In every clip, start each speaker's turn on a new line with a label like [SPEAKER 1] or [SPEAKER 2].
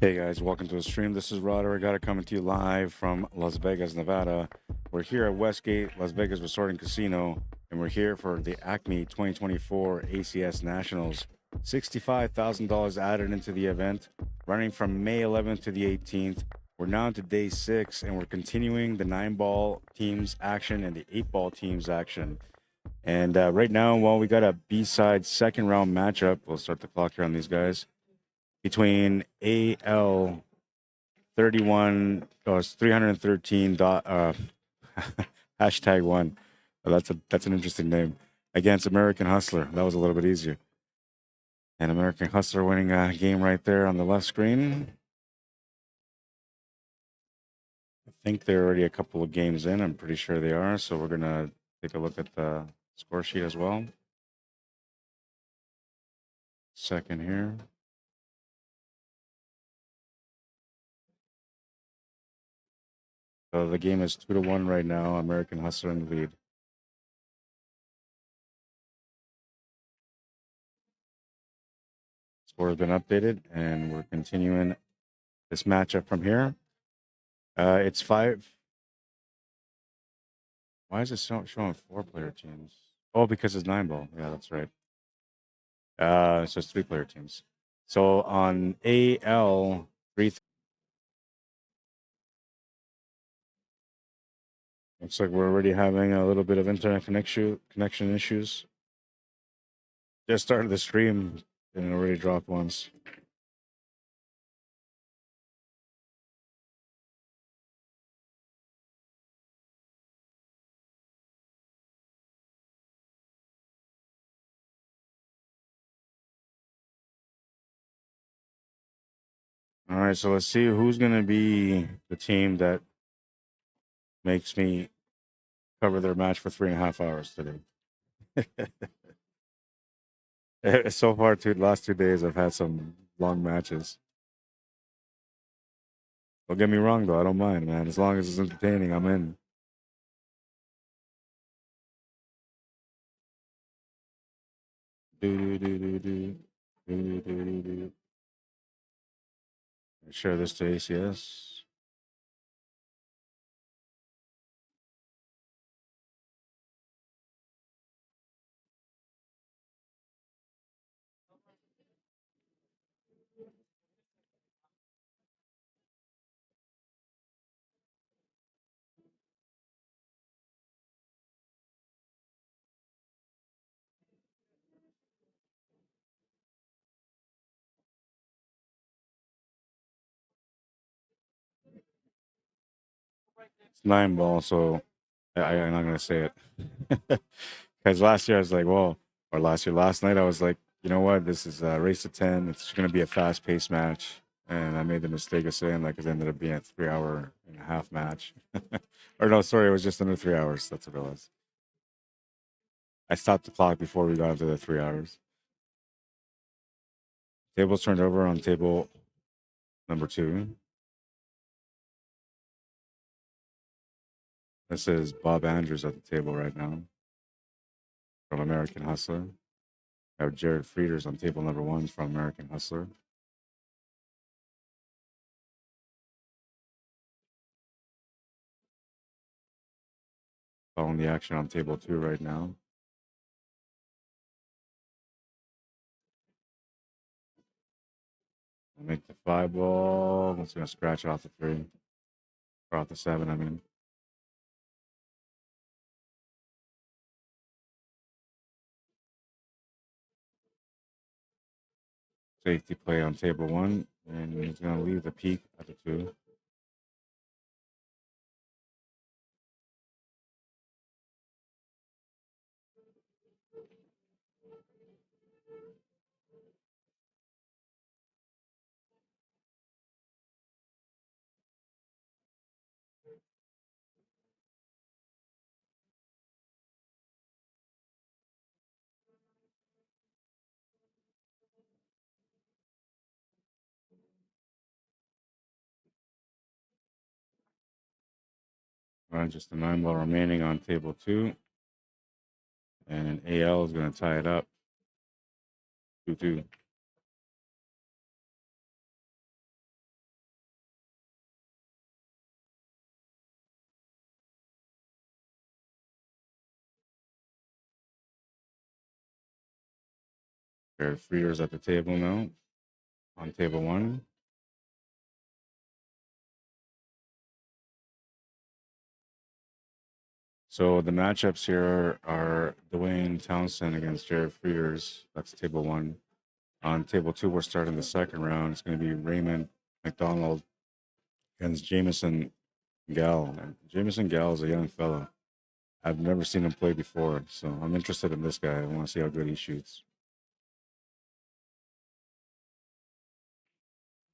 [SPEAKER 1] Hey guys, welcome to the stream. This is Arriagada coming to you live from Las Vegas, Nevada. We're here at Westgate, Las Vegas Resort and Casino, and we're here for the Acme 2024 ACS Nationals. $65,000 added into the event, running from May 11th to the 18th. We're now into day 6, and we're continuing the 9-ball teams action and the 8-ball teams action. And right now, while we got a B-side second round matchup, we'll start the clock here on these guys, between AL 31 313 hashtag one. That's an interesting name. Against American Hustler. That was a little bit easier. And American Hustler winning a game right there on the left screen. I think they're already a couple of games in. I'm pretty sure they are. So we're gonna take a look at the score sheet as well. Second here. So the game is 2-1 right now. American Hustler in the lead. Score has been updated, and we're continuing this matchup from here. It's 5. Why is it showing 4-player teams? Oh, because it's 9-ball. Yeah, that's right. So it's 3-player teams. So on AL 3, looks like we're already having a little bit of internet connection issues. Just started the stream and it already dropped once. All right, so let's see who's going to be the team that makes me cover their match for 3.5 hours today. So far, last 2 days, I've had some long matches. Don't get me wrong, though. I don't mind, man. As long as it's entertaining, I'm in. Share this to ACS. It's 9-ball, so I'm not gonna say it. Because last year I was like, well, or last night I was like, you know what? This is a race to 10. It's gonna be a fast-paced match, and I made the mistake of saying like it ended up being a 3-hour-and-a-half match. Or no, sorry, it was just under 3 hours. That's what it was. I stopped the clock before we got into the 3 hours. Tables turned over on table number 2. This is Bob Andrews at the table right now from American Hustler. I have Jared Frieders on table number 1 from American Hustler. Following the action on table 2 right now. I'll make the 5-ball. I'm just going to scratch it off the 3. Or off the 7, I mean. Safety play on table 1. And he's going to leave the peak at the 2. Just a 9-ball remaining on table 2. And AL is going to tie it up. 2-2. There are freers at the table now on table one. So the matchups here are Dwayne Townsend against Jared Freers. That's table one. On table two, we're starting the second round. It's going to be Raymond McDonald against Jameson Gall. And Jameson Gall is a young fella. I've never seen him play before, so I'm interested in this guy. I want to see how good he shoots.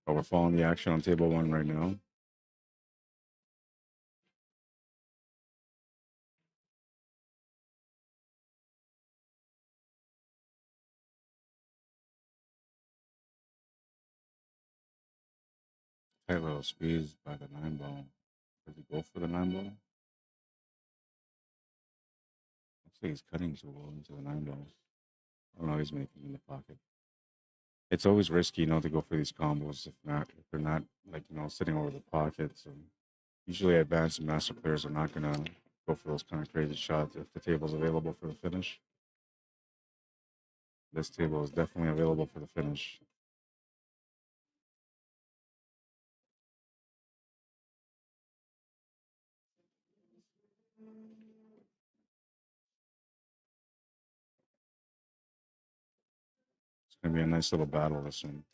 [SPEAKER 1] But we're following the action on table one right now. Tight little squeeze by the 9 ball. Does he go for the 9 ball? Looks like he's cutting too well into the 9 ball. I don't know, he's making in the pocket. It's always risky, to go for these combos if they're not like sitting over the pocket. So usually advanced and master players are not gonna go for those kind of crazy shots if the table's available for the finish. This table is definitely available for the finish. It's gonna be a nice little battle this one.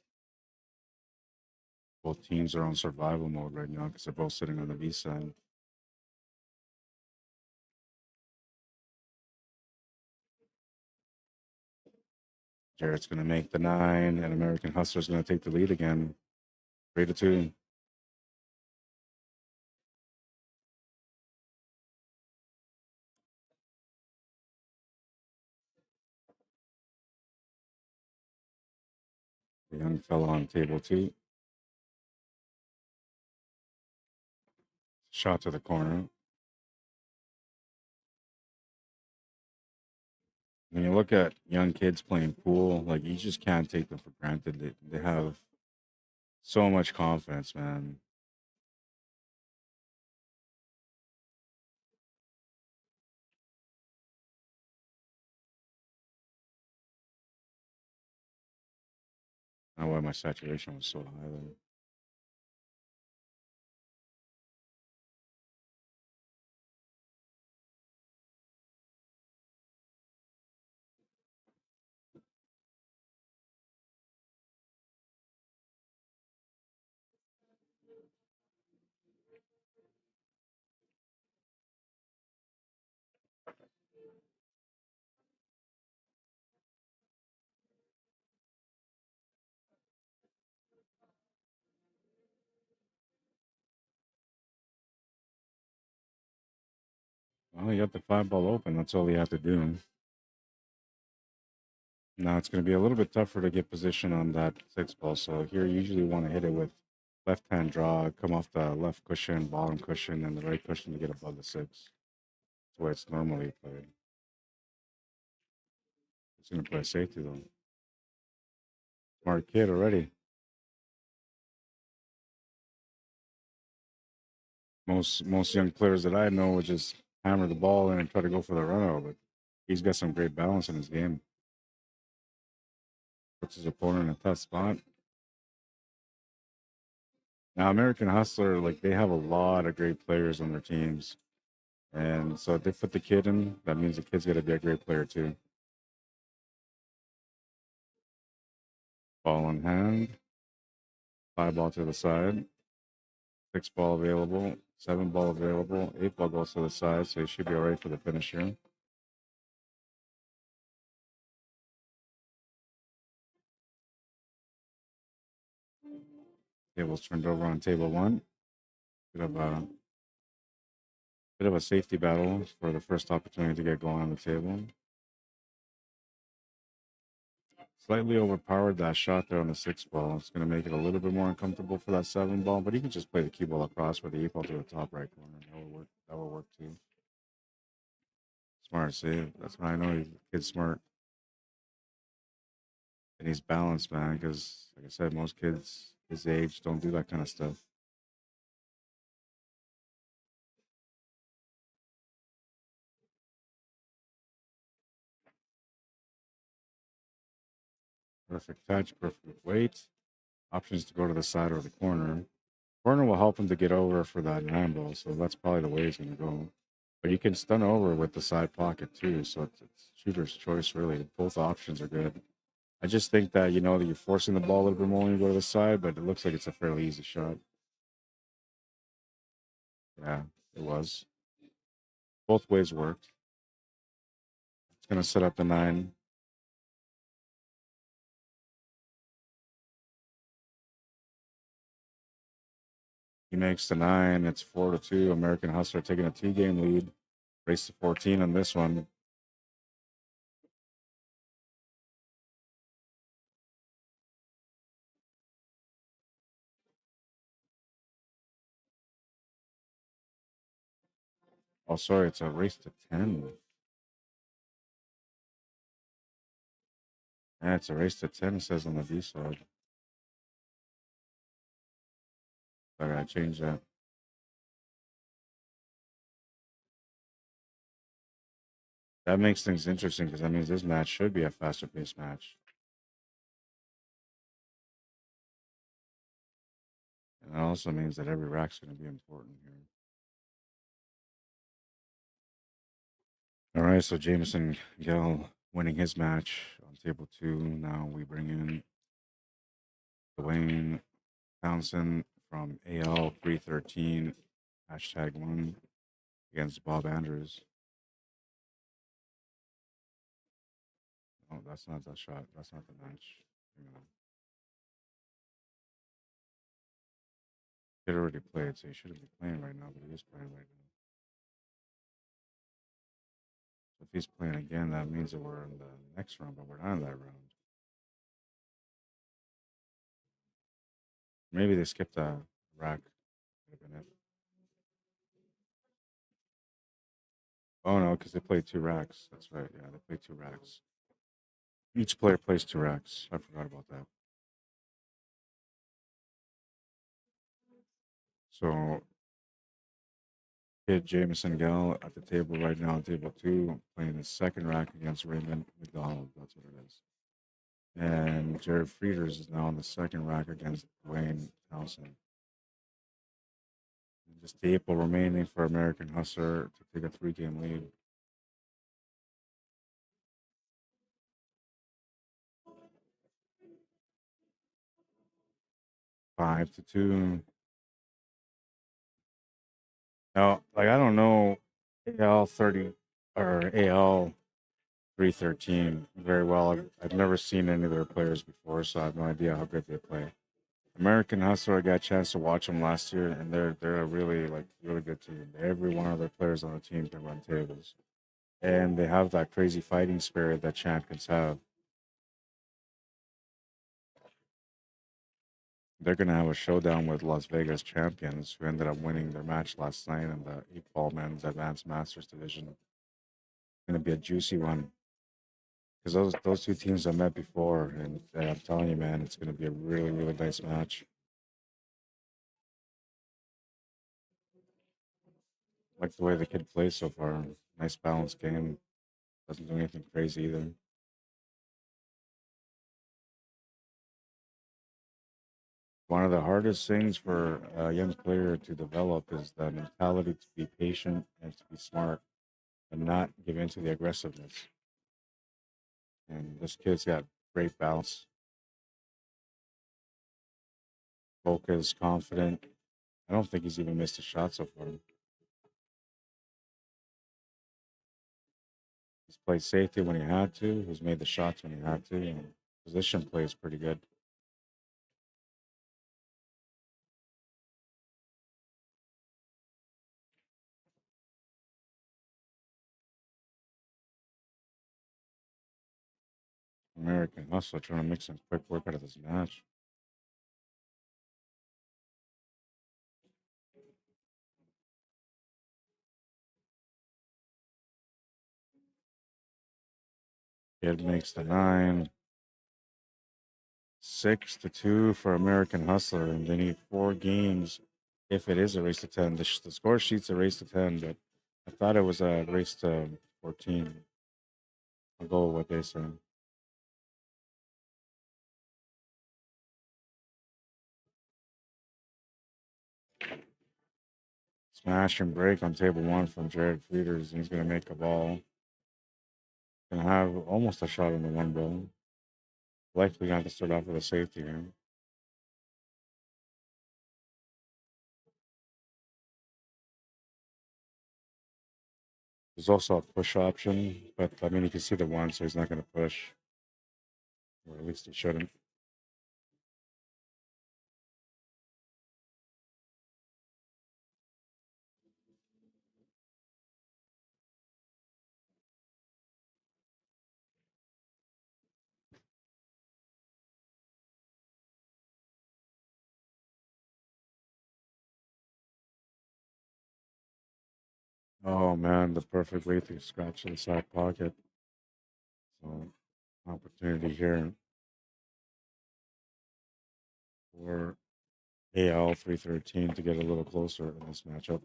[SPEAKER 1] Both teams are on survival mode right now because they're both sitting on the B side. Jarrett's going to make the 9, and American Hustler's going to take the lead again. 3-2. The young fella on table 2. Shot to the corner. When you look at young kids playing pool, like you just can't take them for granted. They have so much confidence, man. I don't know why my saturation was so high there. Well, you got the 5 ball open. That's all you have to do. Now it's going to be a little bit tougher to get position on that 6 ball. So here, you usually want to hit it with left hand draw, come off the left cushion, bottom cushion, and the right cushion to get above the 6. That's where it's normally played. It's going to play safety though. Smart kid already. Most young players that I know would just hammer the ball in and try to go for the run out, but he's got some great balance in his game. Puts his opponent in a tough spot. Now, American Hustler, like they have a lot of great players on their teams. And so if they put the kid in, that means the kid's gonna be a great player too. Ball in hand. 5 ball to the side. 6 ball available. 7 ball available. 8 ball goes to the side, so he should be all right for the finish here. Table's turned over on table 1. Bit of a safety battle for the first opportunity to get going on the table. Slightly overpowered that shot there on the 6 ball. It's going to make it a little bit more uncomfortable for that 7 ball, but he can just play the cue ball across with the 8 ball to the top right corner. That will work. That will work too. Smart save. That's when I know the kid's smart. And he's balanced, man, because like I said, most kids his age don't do that kind of stuff. Perfect touch, perfect weight. Options to go to the side or the corner. Corner will help him to get over for that handle, so that's probably the way he's going to go. But you can stun over with the side pocket too, so it's shooter's choice really. Both options are good. I just think that, that you're forcing the ball a little bit more when you go to the side, but it looks like it's a fairly easy shot. Yeah, it was. Both ways worked. It's going to set up the 9. He makes the 9. It's 4-2. American Hustler taking a 2-game lead. Race to 14 on this one. Oh, sorry, it's a race to 10. Yeah, it's a race to 10, it says on the D side. I gotta change that. That makes things interesting because that means this match should be a faster paced match. And that also means that every rack's going to be important here. All right, so Jameson Gill winning his match on table 2. Now we bring in Dwayne Townsend from AL 313 #1 against Bob Andrews. Oh, that's not the shot. That's not the match. He had already played, so he shouldn't be playing right now, but he is playing right now. So if he's playing again, that means that we're in the next round, but we're not in that round. Maybe they skipped a rack. Could have been it. Oh no, because they played 2 racks. That's right. Yeah, they played 2 racks. Each player plays 2 racks. I forgot about that. So Kid Jameson Gall at the table right now, table 2, playing his second rack against Raymond McDonald. That's what it is. And Jared Frieders is now on the second rack against Dwayne Townsend. And just the April remaining for American Hustler to take a 3-game lead. Five to 2. Now, like I don't know AL 30 or AL 313 very well. I've never seen any of their players before, so I have no idea how good they play. American Hustler, I got a chance to watch them last year, and they're a really good team. Every one of their players on the team can run tables, and they have that crazy fighting spirit that champions have. They're gonna have a showdown with Las Vegas champions, who ended up winning their match last night in the 8-ball men's advanced masters division. It's gonna be a juicy one because those 2 teams have met before, and I'm telling you, man, it's gonna be a really nice match. Like the way the kid plays so far. Nice balanced game. Doesn't do anything crazy either. One of the hardest things for a young player to develop is the mentality to be patient and to be smart and not give in to the aggressiveness. And this kid's got great balance, focus, confident. I don't think he's even missed a shot so far. He's played safety when he had to. He's made the shots when he had to. And position play is pretty good. American Hustler trying to make some quick work out of this match. Kid makes the 9. 6-2 for American Hustler, and they need 4 games if it is a race to 10. The score sheet's a race to 10, but I thought it was a race to 14. I'll go with what they say. Smash and break on table one from Jared Frieders. He's going to make a ball. Going to have almost a shot on the one ball. Likely going to start off with a safety here. There's also a push option, but I mean, you can see the one, so he's not going to push. Or at least he shouldn't. Oh man, the perfect way to scratch the side pocket. So opportunity here for AL 313 to get a little closer in this matchup.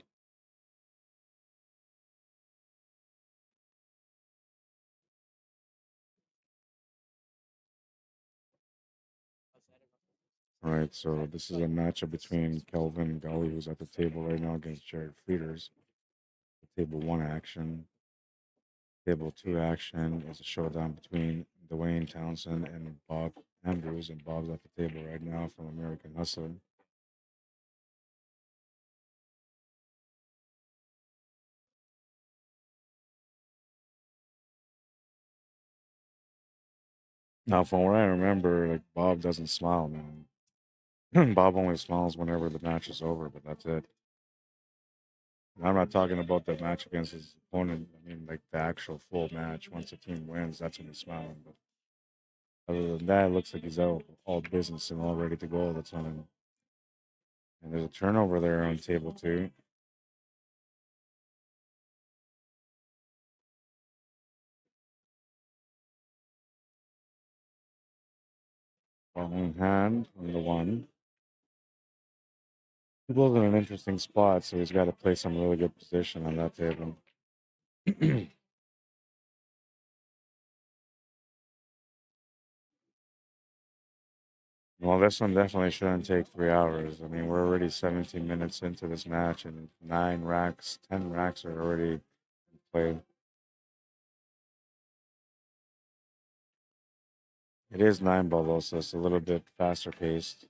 [SPEAKER 1] All right, so this is a matchup between Kelvin Gully, who's at the table right now, against Jared Frieders. Table one action. Table two action is a showdown between Dwayne Townsend and Bob Andrews, and Bob's at the table right now from American Hustler. Now, from what I remember, like Bob doesn't smile, man. Bob only smiles whenever the match is over, but that's it. And I'm not talking about the match against his opponent. I mean, like the actual full match. Once the team wins, that's when he's smiling. But other than that, it looks like he's out all business and all ready to go all the time. And there's a turnover there on table two. Following hand on the one. He's in an interesting spot, so he's got to play some really good position on that table. Well, this one definitely shouldn't take 3 hours. I mean, we're already 17 minutes into this match, and 9 racks, 10 racks are already in play. It is 9 ball, though, so it's a little bit faster paced.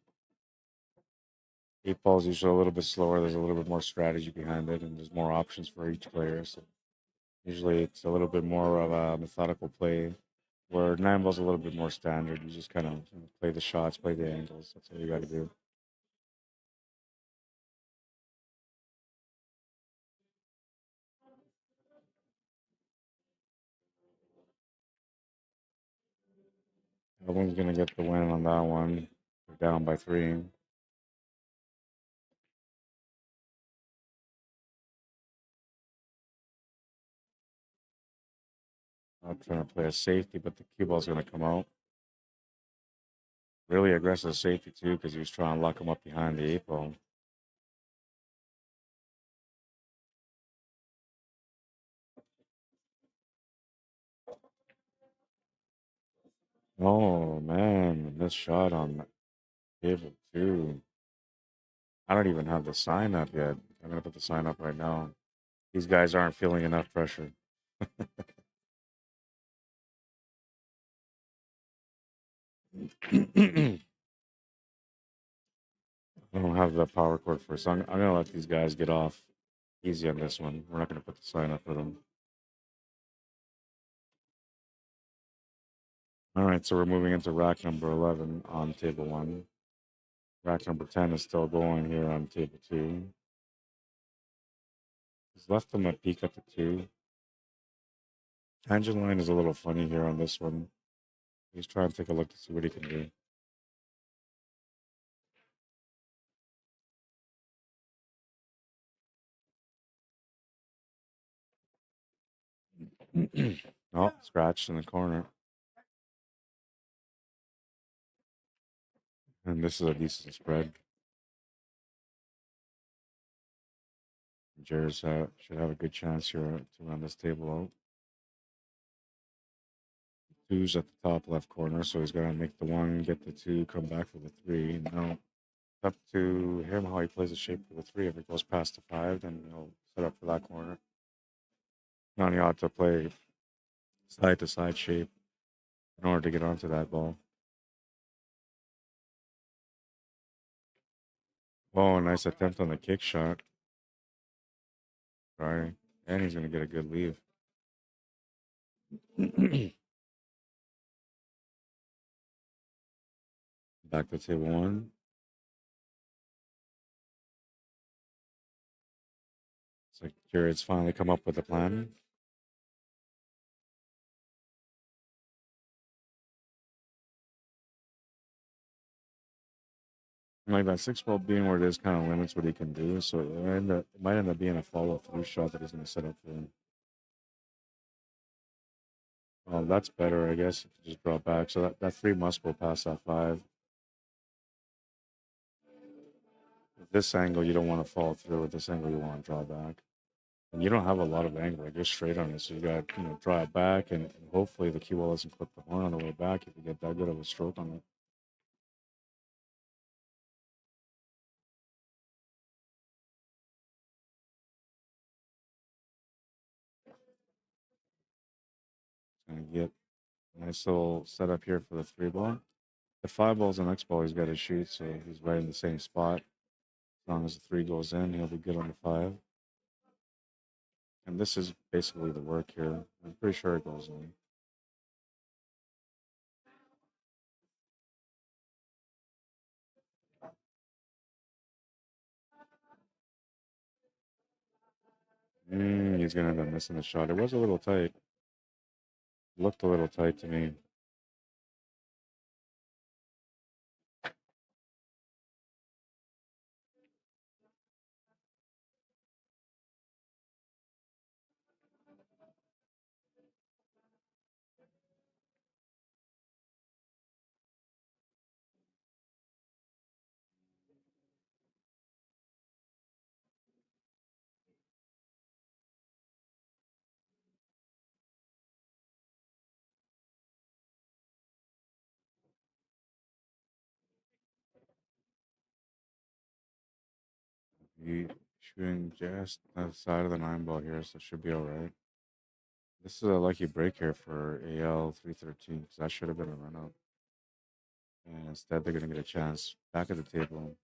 [SPEAKER 1] 8 ball is usually a little bit slower. There's a little bit more strategy behind it, and there's more options for each player. So usually it's a little bit more of a methodical play, where 9 ball's a little bit more standard. You just kind of play the shots, play the angles. That's all you got to do. Everyone's going to get the win on that one. They're down by 3. I'm trying to play a safety, but the cue ball's going to come out. Really aggressive safety, too, because he was trying to lock him up behind the 8 ball. Oh, man. This shot on table 2. I don't even have the sign up yet. I'm going to put the sign up right now. These guys aren't feeling enough pressure. I don't have the power cord for, so I'm going to let these guys get off easy on this one. We're not going to put the sign up for them. All right, so we're moving into rack number 11 on table 1. Rack number 10 is still going here on table 2. He's left him a peek at the 2. Tangent line is a little funny here on this one. He's trying to take a look to see what he can do. Oh, scratched in the corner. And this is a decent spread. Jared should have a good chance here to run this table out. 2's at the top left corner, so he's got to make the 1, get the 2, come back for the 3. No. Up to him how he plays the shape for the three. If it goes past the five, then he'll set up for that corner. Now he ought to play side to side shape in order to get onto that ball. Oh, nice attempt on the kick shot. Sorry. And he's going to get a good leave. Back to table one. It's like Jared's finally come up with a plan. Like that six ball being where it is kind of limits what he can do. So it might end up being a follow through shot that he's going to set up for him. Oh, that's better, I guess. If you just draw back. So that three must go past that five. With this angle, you don't want to fall through. With this angle, you want to draw back. And you don't have a lot of angle. Like you're straight on it. So you got, draw it back. And hopefully the cue ball doesn't clip the horn on the way back if you get that good of a stroke on it. Gonna get a nice little setup here for the three ball. The five ball's the next ball he's got to shoot, so he's right in the same spot. As long as the three goes in, he'll be good on the five. And this is basically the work here. I'm pretty sure it goes in. He's gonna end up missing the shot. It was a little tight. Looked a little tight to me. He shooting just the side of the nine ball here, so it should be all right. This is a lucky break here for AL 313 because that should have been a run out. And instead, they're going to get a chance back at the table.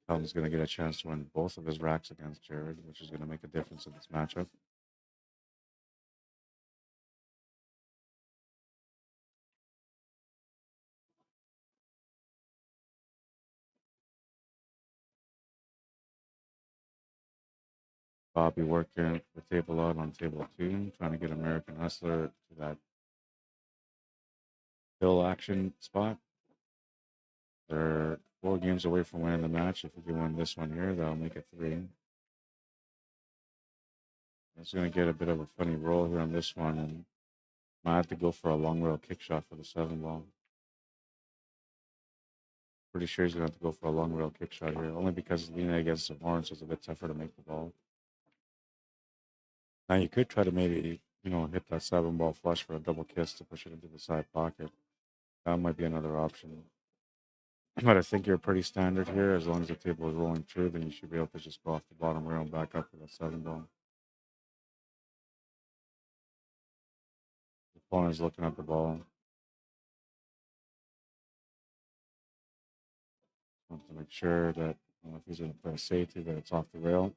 [SPEAKER 1] Calvin's going to get a chance to win both of his racks against Jared, which is going to make a difference in this matchup. Bobby working the table out on table two, trying to get American Hustler to that bill action spot. They're 4 games away from winning the match. If we can win this one here, that'll make it 3. It's going to get a bit of a funny roll here on this one, and might have to go for a long rail kick shot for the 7 ball. Pretty sure he's going to have to go for a long rail kick shot here, only because it's leaning against the horn, so it's a bit tougher to make the ball. Now you could try to maybe, hit that 7 ball flush for a double kiss to push it into the side pocket. That might be another option. But I think you're pretty standard here. As long as the table is rolling true, then you should be able to just go off the bottom rail and back up with that 7 ball. The opponent is looking at the ball. Want to make sure that if he's going to play a safety, that it's off the rail.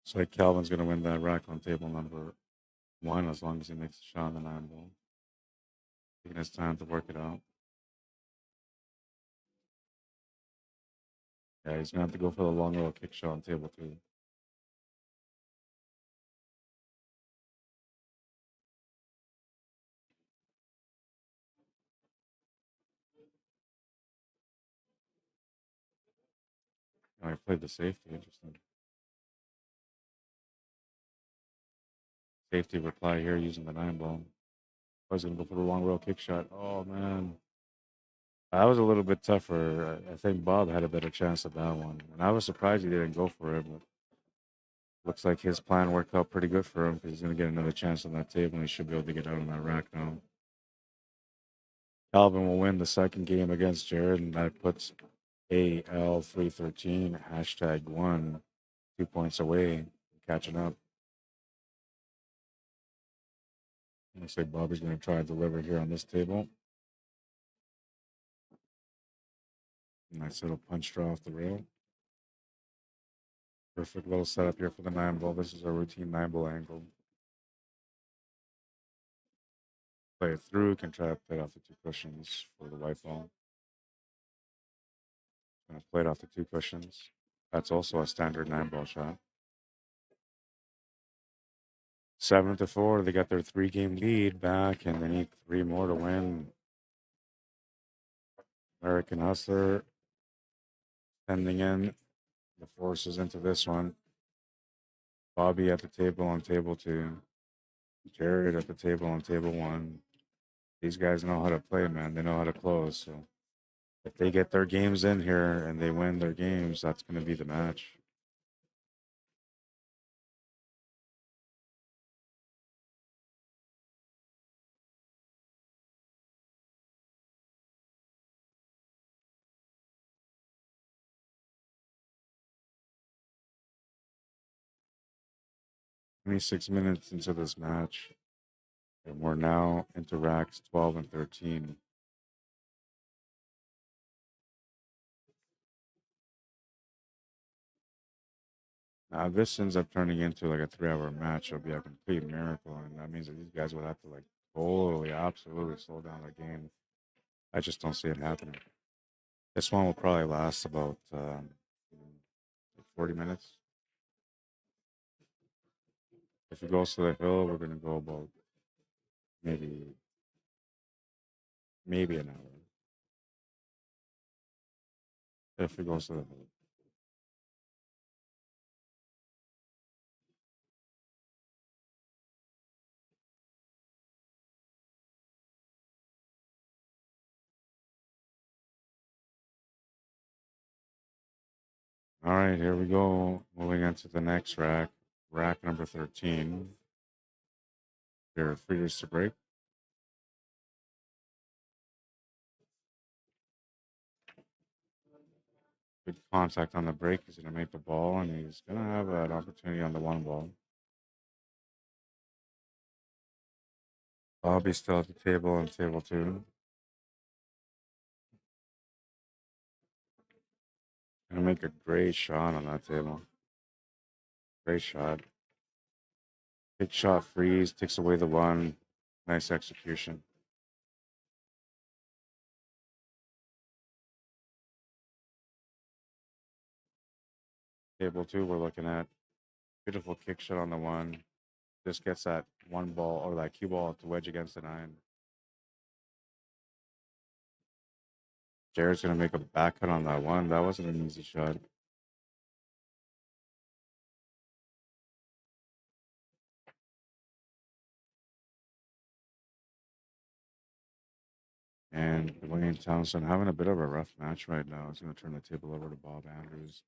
[SPEAKER 1] So like Calvin's going to win that rack on table number 1 as long as he makes the shot on the 9 ball. Taking his time to work it out. Yeah, he's going to have to go for the long rail kick shot on table 2. I played the safety. Interesting. Safety reply here using the 9 ball. I was going to go for the long rail kick shot. Oh, man. That was a little bit tougher. I think Bob had a better chance at that one. And I was surprised he didn't go for it, but looks like his plan worked out pretty good for him because he's going to get another chance on that table and he should be able to get out on that rack now. Calvin will win the second game against Jared, and that puts AL313 #1 2 points away from catching up. Looks like Bobby's going to try to deliver here on this table. Nice little punch draw off the rail. Perfect little setup here for the 9-ball. This is a routine 9-ball angle. Play it through, can try to play it off the 2 cushions for the white ball. Gonna play it off the 2 cushions. That's also a standard 9-ball shot. 7-4. They got their 3-game lead back, and they need 3 more to win. American Hustler sending in the forces into this one. Bobby at the table on table 2. Jared at the table on table 1. These guys know how to play, man. They know how to close. So if they get their games in here and they win their games, that's going to be the match. "26 minutes into this match, and we're now into racks 12 and 13. Now, if this ends up turning into like a 3-hour match, it'll be a complete miracle, and that means that these guys would have to like totally, absolutely slow down their game. I just don't see it happening. This one will probably last about 40 minutes. If it goes to the hill, we're gonna go about maybe an hour. If it goes to the hill. All right, here we go. Moving into the next rack, rack number 13. There are freers to break. Good contact on the break. He's going to make the ball, and he's going to have an opportunity on the 1 ball. Bobby's still at the table on table 2. Going to make a great shot on that table. Great shot. Big shot freeze, takes away the 1. Nice execution. Table 2, we're looking at beautiful kick shot on the 1. Just gets that 1 ball or that cue ball to wedge against the 9. Jared's going to make a back cut on that 1. That wasn't an easy shot. And Dwayne Townsend having a bit of a rough match right now. He's going to turn the table over to Bob Andrews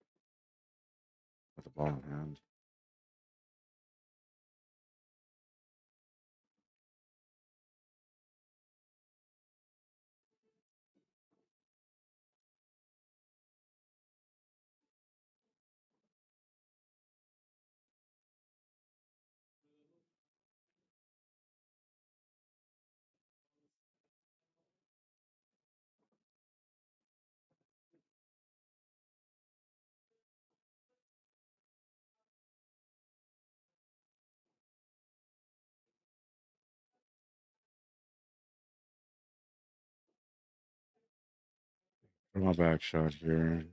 [SPEAKER 1] with the ball in hand. From a back shot here.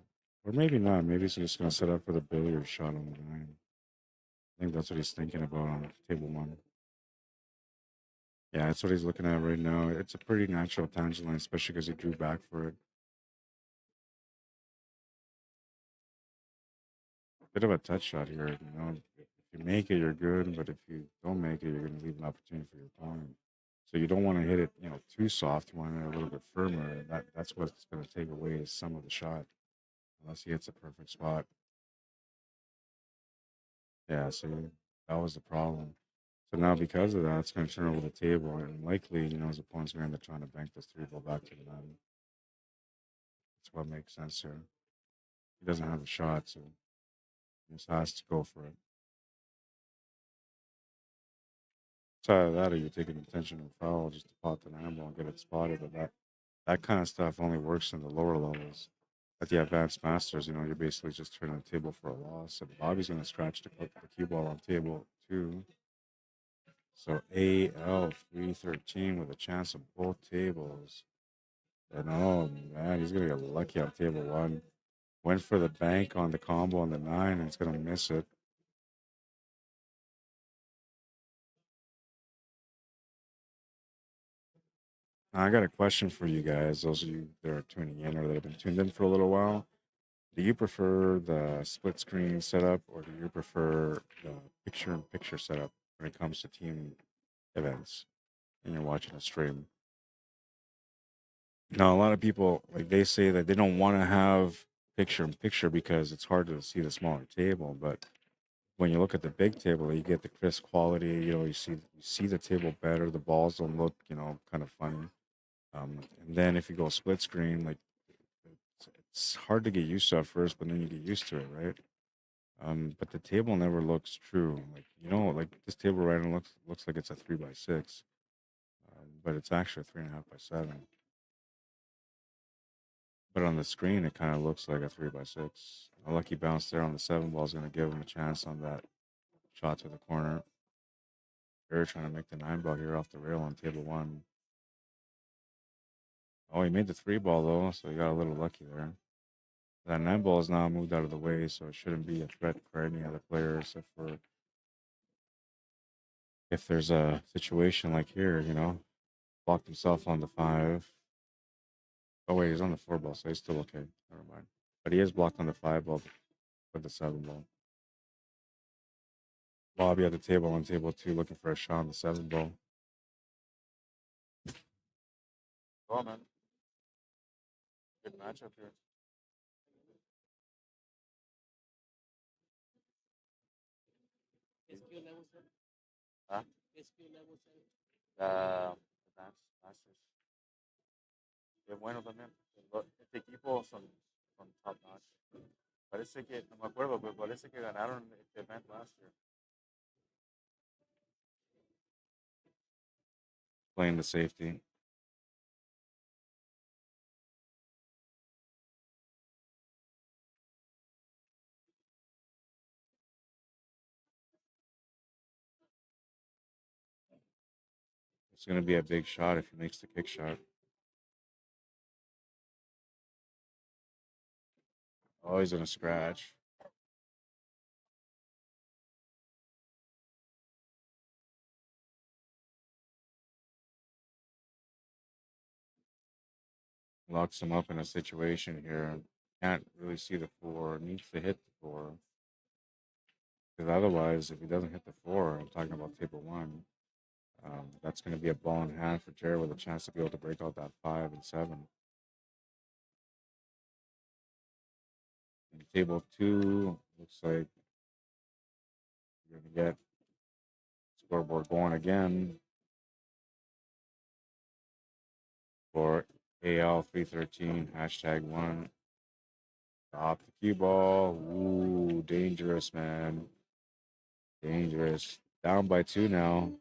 [SPEAKER 1] Or maybe not. Maybe he's just going to set up for the billiard shot on the 9. I think that's what he's thinking about on table 1. Yeah, that's what he's looking at right now. It's a pretty natural tangent line, especially because he drew back for it. Bit of a touch shot here. You know, if you make it, you're good. But if you don't make it, you're going to leave an opportunity for your opponent. So you don't want to hit it, too soft. You want it a little bit firmer. That's what's going to take away some of the shot, unless he hits a perfect spot. Yeah, see, that was the problem. So now because of that, it's going to turn over the table, and likely, his opponent's going to end up trying to bank this three ball back to the nine. That's what makes sense here. He doesn't have a shot, so he just has to go for it. So either that, or you take an intentional foul just to pot the nine ball and get it spotted. But that kind of stuff only works in the lower levels. At the advanced masters, you're basically just turning the table for a loss. And Bobby's going to scratch the cue ball on table two. So AL 313 with a chance of both tables. And oh man, he's going to get lucky on table one. Went for the bank on the combo on the nine, and it's going to miss it. Now, I got a question for you guys, those of you that are tuning in or that have been tuned in for a little while. Do you prefer the split screen setup, or do you prefer the picture in picture setup when it comes to team events and you're watching a stream? Now, a lot of people, like, they say that they don't want to have picture in picture because it's hard to see the smaller table. But when you look at the big table, you get the crisp quality. You see the table better. The balls don't look, kind of funny. And then if you go split screen, like, it's hard to get used to at first, but then you get used to it, right? But the table never looks true. Like, like this table right now looks like it's a 3x6, but it's actually a 3.5x7. But on the screen, it kind of looks like a 3x6. A lucky bounce there on the seven ball is going to give him a chance on that shot to the corner. They're trying to make the nine ball here off the rail on table one. Oh, he made the three ball though, so he got a little lucky there. That nine ball is now moved out of the way, so it shouldn't be a threat for any other player except for if there's a situation like here, blocked himself on the five. Oh wait, he's on the four ball, so he's still okay. Never mind. But he is blocked on the five ball with the seven ball. Bobby at the table on table two, looking for a shot on the seven ball. Oh man, good matchup here. Huh? Advanced Masters. Qué bueno también. Este equipo son top notch. Parece que, no me acuerdo, pero parece que ganaron este event last year. Playing the safety. It's going to be a big shot if he makes the kick shot. Oh, he's going to scratch. Locks him up in a situation here. Can't really see the four. Needs to hit the four. Because otherwise, if he doesn't hit the four, I'm talking about table one, that's going to be a ball in hand for Jared with a chance to be able to break out that five and seven. And table two looks like you're going to get scoreboard going again for AL 313 hashtag one. Stop the cue ball. Ooh, dangerous, man. Dangerous. Down by two now.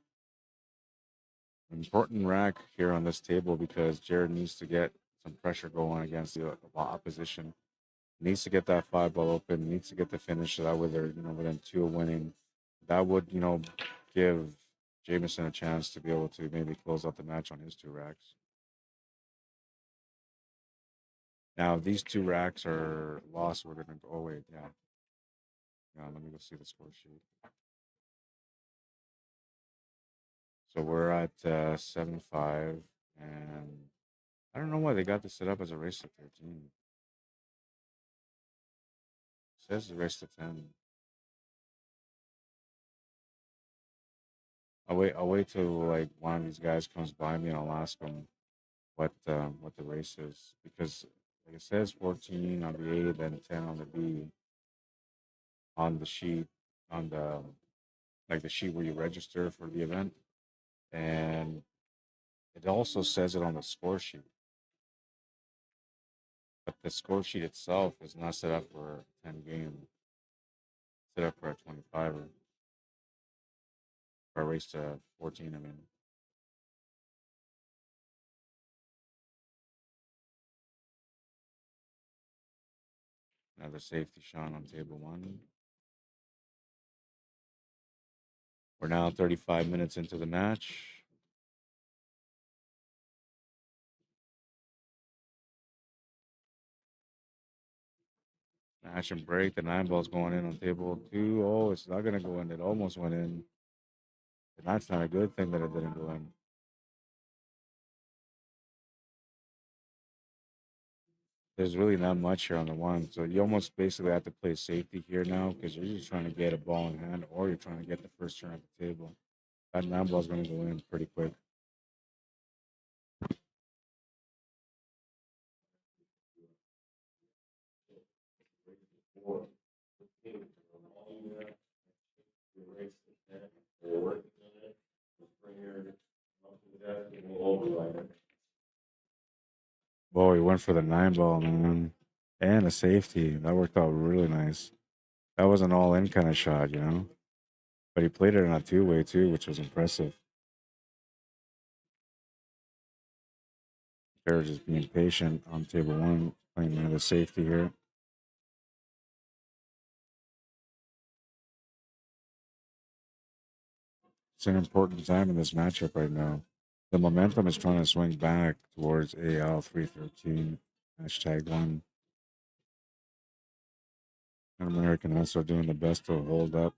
[SPEAKER 1] Important rack here on this table because Jared needs to get some pressure going against the opposition. Needs to get that five ball open. Needs to get the finish so that way they're within two of winning. That would give Jameson a chance to be able to maybe close out the match on his two racks. Now if these two racks are lost, we're gonna go. Oh wait, yeah. Let me go see the score sheet. So we're at 7-5, and I don't know why they got this set up as a race to 13. It says a race to 10. I'll wait till like one of these guys comes by me and I'll ask them what the race is because like it says 14 on the A, then 10 on the B on the sheet on the like the sheet where you register for the event, and it also says it on the score sheet. But the score sheet itself is not set up for 10 games. It's set up for a 25 or a race to 14. I mean, another safety shot on table one. We're now 35 minutes into the match. Match and break. The 9-ball's going in on table two. Oh, it's not going to go in. It almost went in. And that's not a good thing that it didn't go in. There's really not much here on the one. So you almost basically have to play safety here now because you're just trying to get a ball in hand or you're trying to get the first turn at the table. That 9-ball's going to go in pretty quick. Boy, he went for the 9-ball, man. And a safety. That worked out really nice. That was an all in kind of shot, you know? But he played it in a two-way too, which was impressive. They're just being patient on table one, playing another safety here. It's an important time in this matchup right now. The momentum is trying to swing back towards AL 313, hashtag one. And American also doing the best to hold up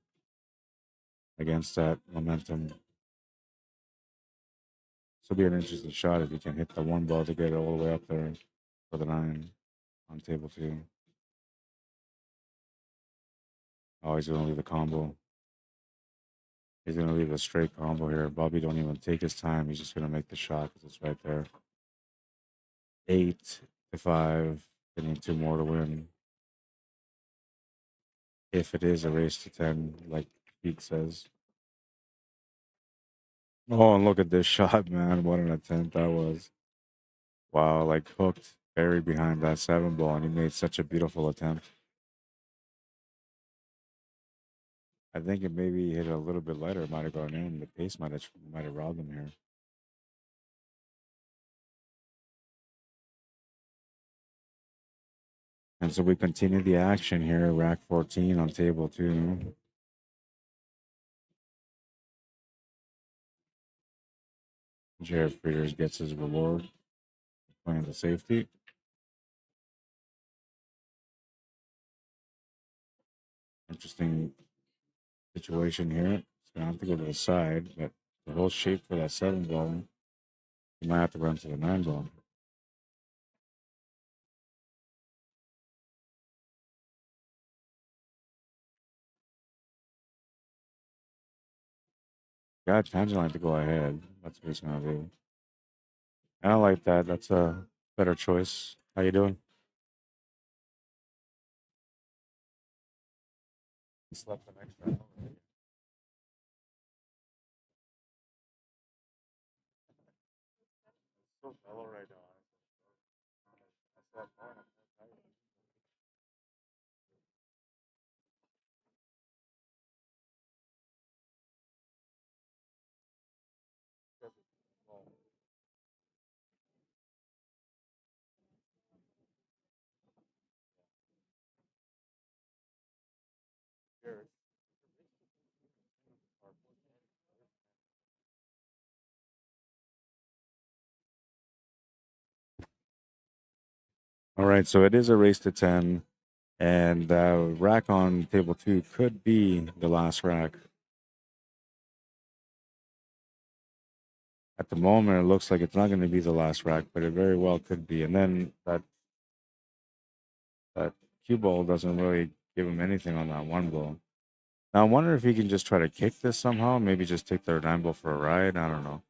[SPEAKER 1] against that momentum. This will be an interesting shot if he can hit the 1 ball to get it all the way up there for the 9 on table two. Oh, he's going to leave the combo. He's going to leave a straight combo here. Bobby don't even take his time. He's just going to make the shot because it's right there. 8-5. They need 2 more to win. If it is a race to 10, like Pete says. Oh, and look at this shot, man. What an attempt that was. Wow, like hooked, buried behind that 7-ball, and he made such a beautiful attempt. I think it maybe hit a little bit lighter. It might have gone in. The pace might have robbed him here. And so we continue the action here. Rack 14 on table two. Jared Frieders gets his reward, playing the safety. Interesting situation here. It's gonna have to go to the side, but the whole shape for that 7-ball, you might have to run to the 9-ball. Got Tangerine to go ahead. That's what he's gonna do. I like that. That's a better choice. How you doing? He slept the next round. So mellow right now. I slept fine. I'm so tired. All right, so it is a race to 10, and rack on table two could be the last rack. At the moment, it looks like it's not going to be the last rack, but it very well could be. And then that cue ball doesn't really give him anything on that 1 ball. Now, I wonder if he can just try to kick this somehow, maybe just take their 9-ball for a ride. I don't know.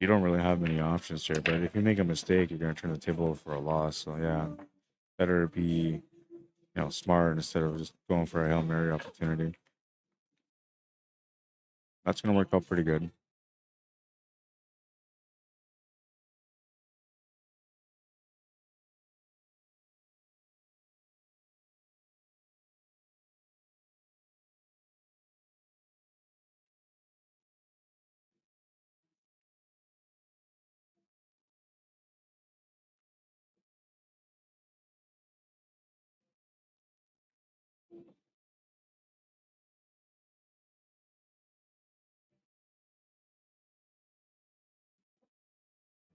[SPEAKER 1] You don't really have many options here, but if you make a mistake, you're going to turn the table over for a loss. So, yeah, better be smart instead of just going for a Hail Mary opportunity. That's going to work out pretty good.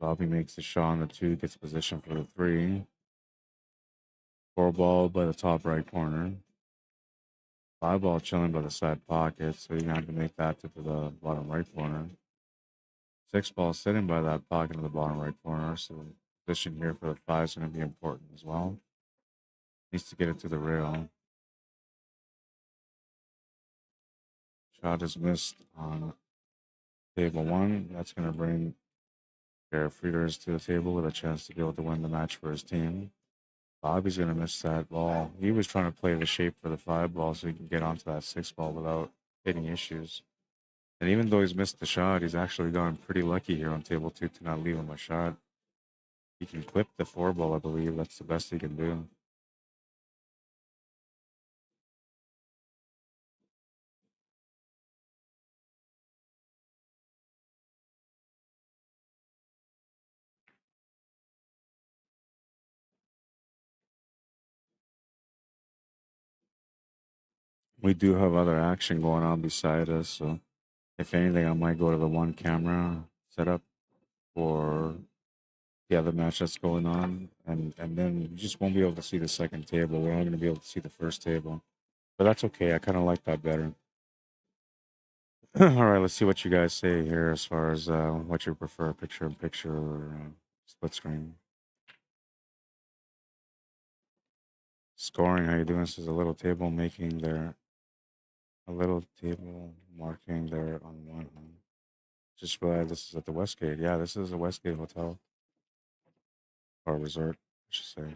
[SPEAKER 1] Bobby makes the shot on the 2, gets position for the 3. 4 ball by the top right corner. 5 ball chilling by the side pocket, so you're going to have to make that to the bottom right corner. 6 ball sitting by that pocket in the bottom right corner, so the position here for the 5 is going to be important as well. Needs to get it to the rail. Shot is missed on table 1. That's going to bring Garrett Frieders to the table with a chance to be able to win the match for his team. Bobby's going to miss that ball. He was trying to play the shape for the 5 ball so he can get onto that 6 ball without hitting issues. And even though he's missed the shot, he's actually gone pretty lucky here on table 2 to not leave him a shot. He can clip the 4 ball, I believe. That's the best he can do. We do have other action going on beside us, so if anything, I might go to the 1 camera setup for the other match that's going on, and then you just won't be able to see the second table. We're only going to be able to see the first table, but that's okay. I kind of like that better. All right, let's see what you guys say here as far as what you prefer, picture in picture or split screen. Scoring, how you doing? This is a little table marking there on one. Just realized this is at the Westgate. Yeah, this is a Westgate hotel or resort, I should say.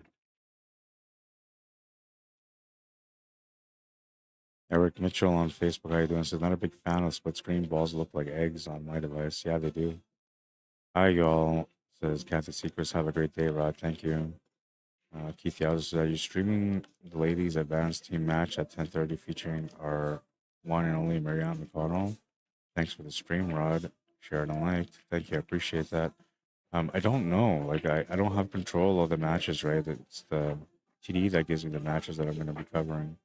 [SPEAKER 1] Eric Mitchell on Facebook, how you doing? Says, not a big fan of split screen. Balls look like eggs on my device. Yeah, they do. Hi, y'all. Says Kathy Secrets. Have a great day, Rod. Thank you. Keith Yowes says, are you streaming the ladies' advanced team match at 10:30 featuring our one and only Marianne McConnell? Thanks for the stream, Rod. Shared and liked. Thank you. I appreciate that. I don't know. Like, I don't have control of the matches, right? It's the TD that gives me the matches that I'm going to be covering.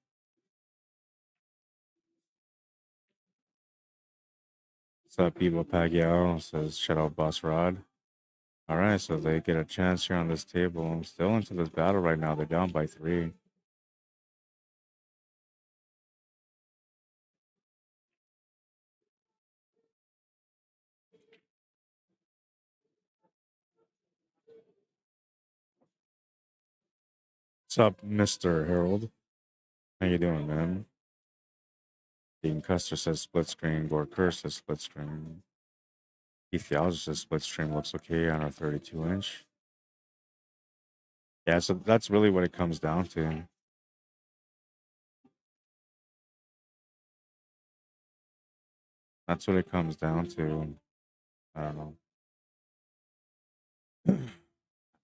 [SPEAKER 1] What's up, Evo Pagio? Says, shout out Boss Rod. All right, so they get a chance here on this table. I'm still into this battle right now. They're down by 3. What's up, Mr. Harold? How you doing, man? Dean Custer says split screen. Gore Kerr says split screen. Keith Yowes says split screen looks okay on our 32-inch. Yeah, so that's really what it comes down to. That's what it comes down to. I don't know.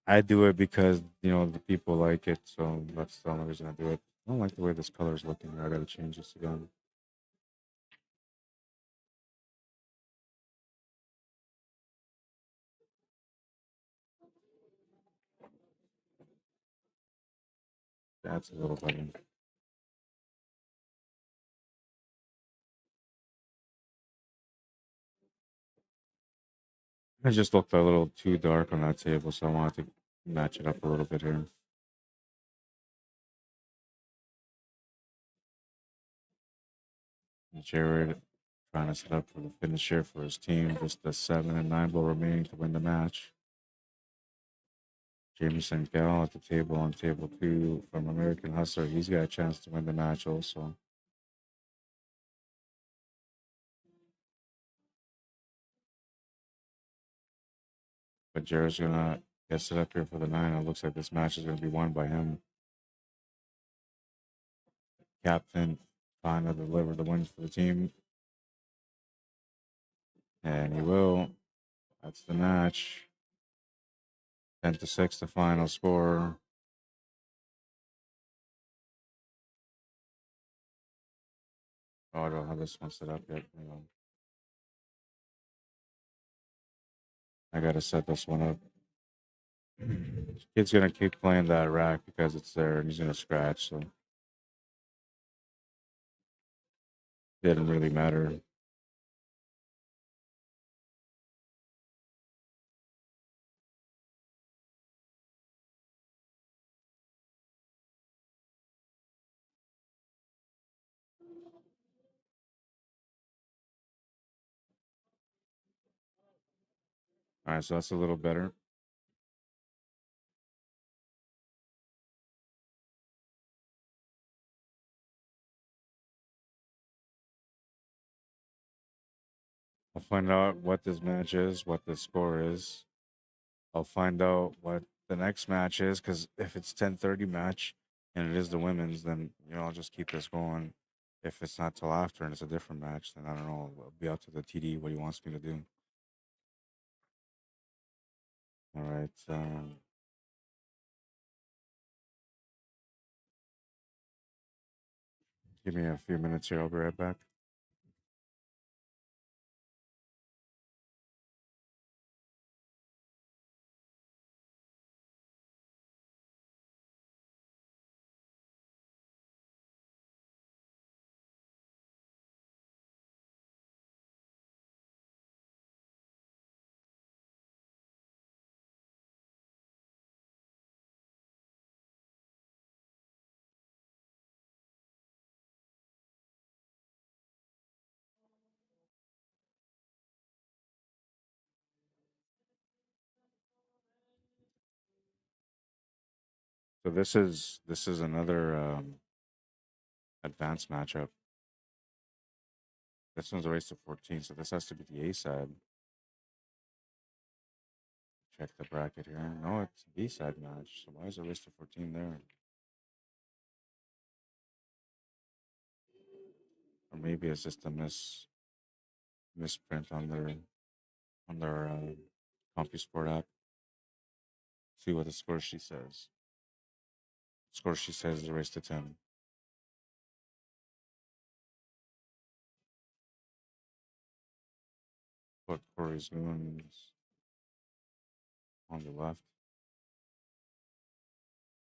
[SPEAKER 1] I do it because, the people like it, so that's the only reason I do it. I don't like the way this color is looking. I gotta change this again. That's a little better. It just looked a little too dark on that table, so I wanted to match it up a little bit here. Jared trying to set up for the finish here for his team. Just a 7 and 9 ball remaining to win the match. Jamie Gal at the table on table 2 from American Hustler. He's got a chance to win the match also. But Jared's gonna get set up here for the 9. It looks like this match is gonna be won by him. Captain trying to deliver the win for the team. And he will. That's the match. 10-6, the final score. Oh, I don't have this one set up yet. Hang on. I gotta set this one up. Kid's gonna keep playing that rack because it's there and he's gonna scratch, so didn't really matter. All right, so that's a little better. I'll find out what this match is, what the score is. I'll find out what the next match is, because if it's 10:30 match and it is the women's, then I'll just keep this going. If it's not till after and it's a different match, then I don't know. It'll be up to the TD what he wants me to do. All right. Give me a few minutes here. I'll be right back. So this is another advanced matchup. This one's a race to 14, so this has to be the A side. Check the bracket here. No, it's B side match. So why is it race to 14 there? Or maybe it's just a misprint on their CompuSport app. See what the score sheet says. Score sheet says is a race to 10. Put Corey's Moons on the left.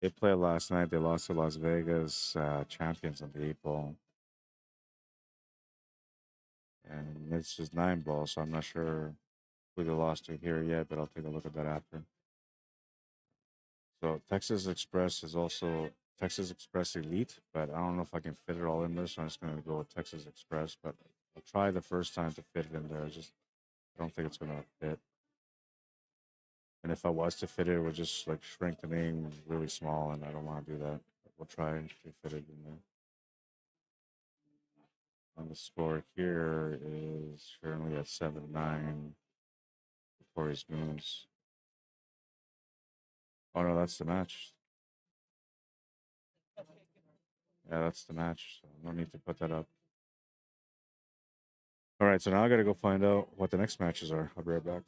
[SPEAKER 1] They played last night. They lost to Las Vegas champions on the 8 ball. And it's just 9 ball, so I'm not sure who they lost to here yet, but I'll take a look at that after. So Texas Express is also Texas Express Elite, but I don't know if I can fit it all in there, so I'm just gonna go with Texas Express. But I'll try the first time to fit it in there. I don't think it's gonna fit. And if I was to fit it, it would just like shrink the name really small, and I don't want to do that. We'll try to fit it in there. And the score here is currently at 7-9 for his moves. Oh no, that's the match. Yeah, that's the match. So no need to put that up. All right, so now I gotta go find out what the next matches are. I'll be right back.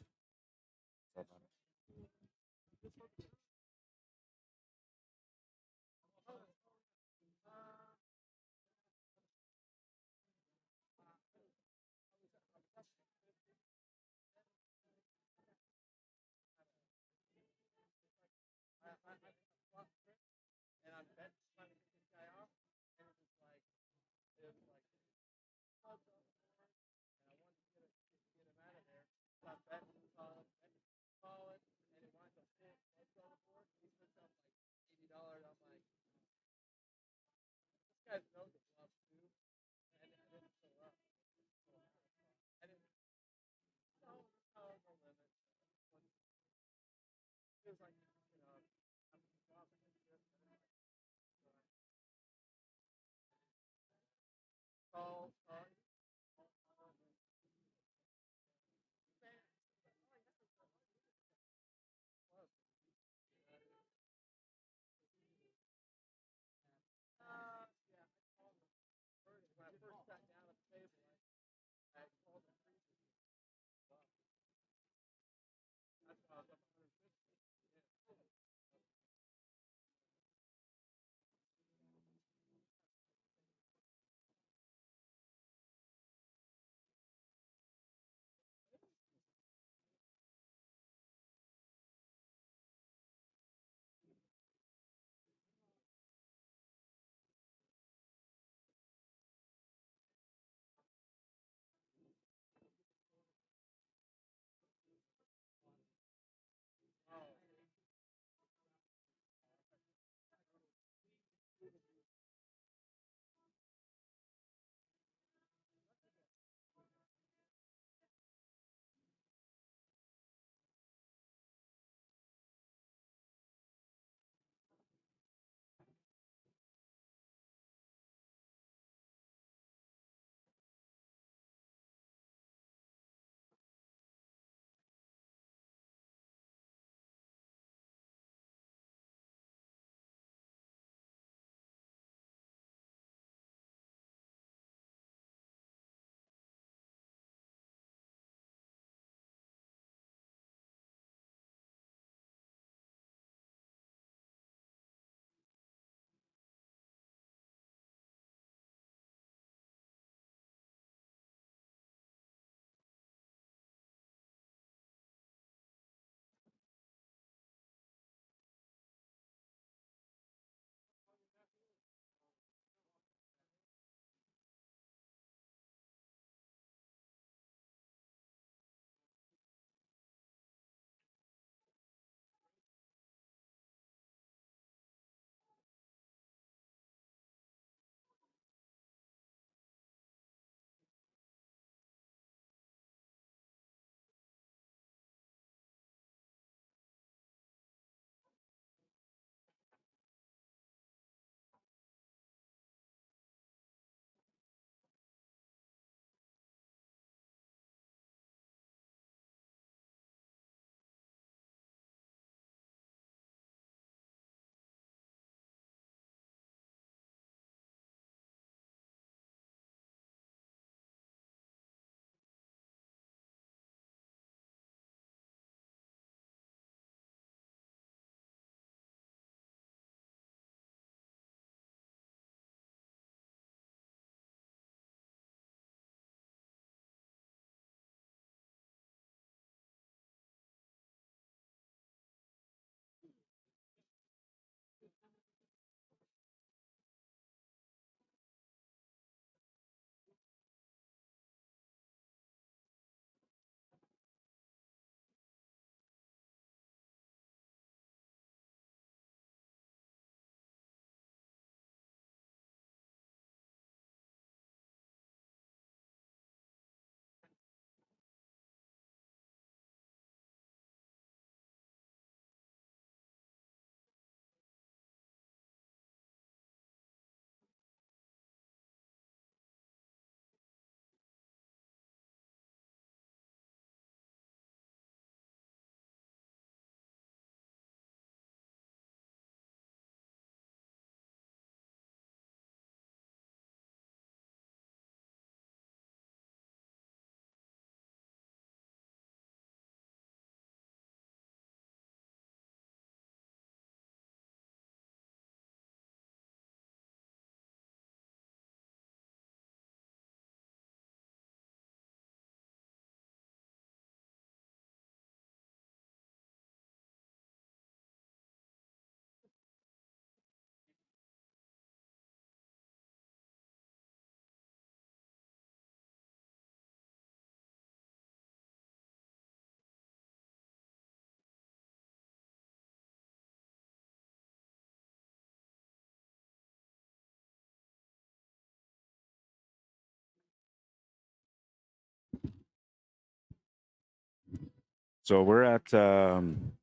[SPEAKER 1] So we're at an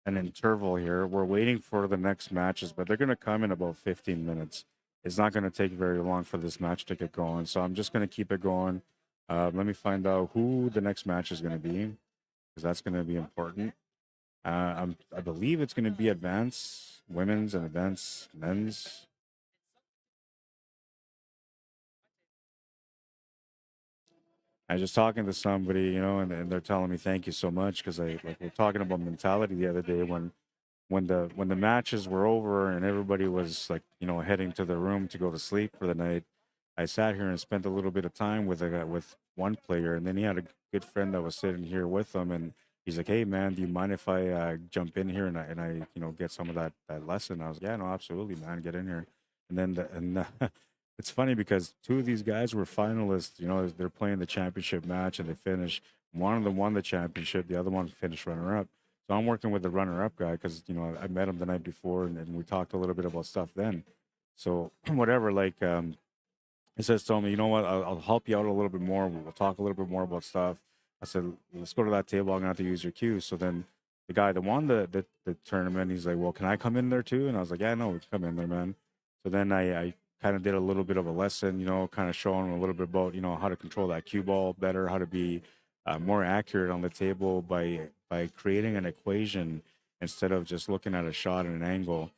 [SPEAKER 1] interval here. We're waiting for the next matches, but they're going to come in about 15 minutes. It's not going to take very long for this match to get going. So I'm just going to keep it going. Let me find out who the next match is going to be, because that's going to be important. I believe it's going to be advanced women's and advanced men's. I was just talking to somebody, and they're telling me thank you so much, because I like we're talking about mentality the other day when the matches were over and everybody was like heading to their room to go to sleep for the night. I sat here and spent a little bit of time with one player, and then he had a good friend that was sitting here with him, and he's like, "Hey man, do you mind if I jump in here and I get some of that lesson?" I was like, "Yeah, no, absolutely, man, get in here." And then it's funny because two of these guys were finalists. They're playing the championship match and they finished. One of them won the championship, the other one finished runner up. So I'm working with the runner-up guy because I met him the night before, and we talked a little bit about stuff then. So whatever, like he says to me, you know what, I'll help you out a little bit more. We'll talk a little bit more about stuff. I said, let's go to that table. I'm gonna have to use your cue. So then the guy that won the tournament, he's like, well, can I come in there too? And I was like, yeah, no, we can come in there, man. So then I kind of did a little bit of a lesson, kind of showing him a little bit about how to control that cue ball better, how to be more accurate on the table by creating an equation instead of just looking at a shot and an angle.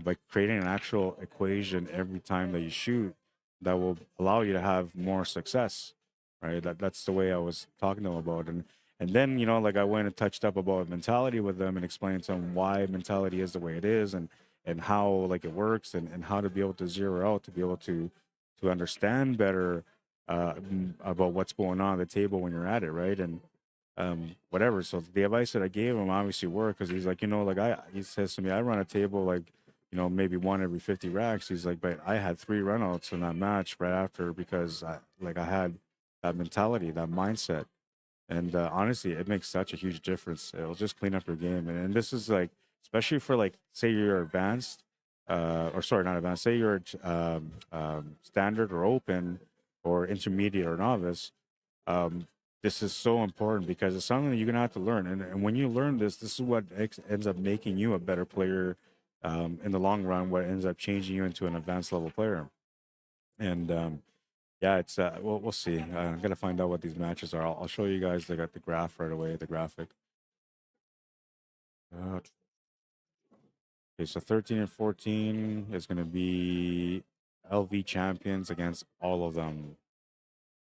[SPEAKER 1] By creating an actual equation every time that you shoot, that will allow you to have more success, right? That's the way I was talking to them about. And then like I went and touched up about mentality with them and explained to them why mentality is the way it is, and how like it works, and how to be able to zero out, to be able to understand better about what's going on at the table when you're at it, right? And whatever. So the advice that I gave him obviously worked, because he's like, he says to me, I run a table like, maybe one every 50 racks. He's like, but I had 3 runouts in that match right after, because I had that mentality, that mindset. And honestly, it makes such a huge difference. It'll just clean up your game. And this is like, especially for like, say you're advanced, or sorry, not advanced, say you're standard or open or intermediate or novice. Um, this is so important because it's something that you're gonna have to learn. And when you learn this is what ends up making you a better player in the long run. What ends up changing you into an advanced level player. And yeah, it's we'll see. I'm gonna find out what these matches are. I'll show you guys. They got the graph right away. The graphic. Okay, so 13 and 14 is gonna be LV champions against all of them.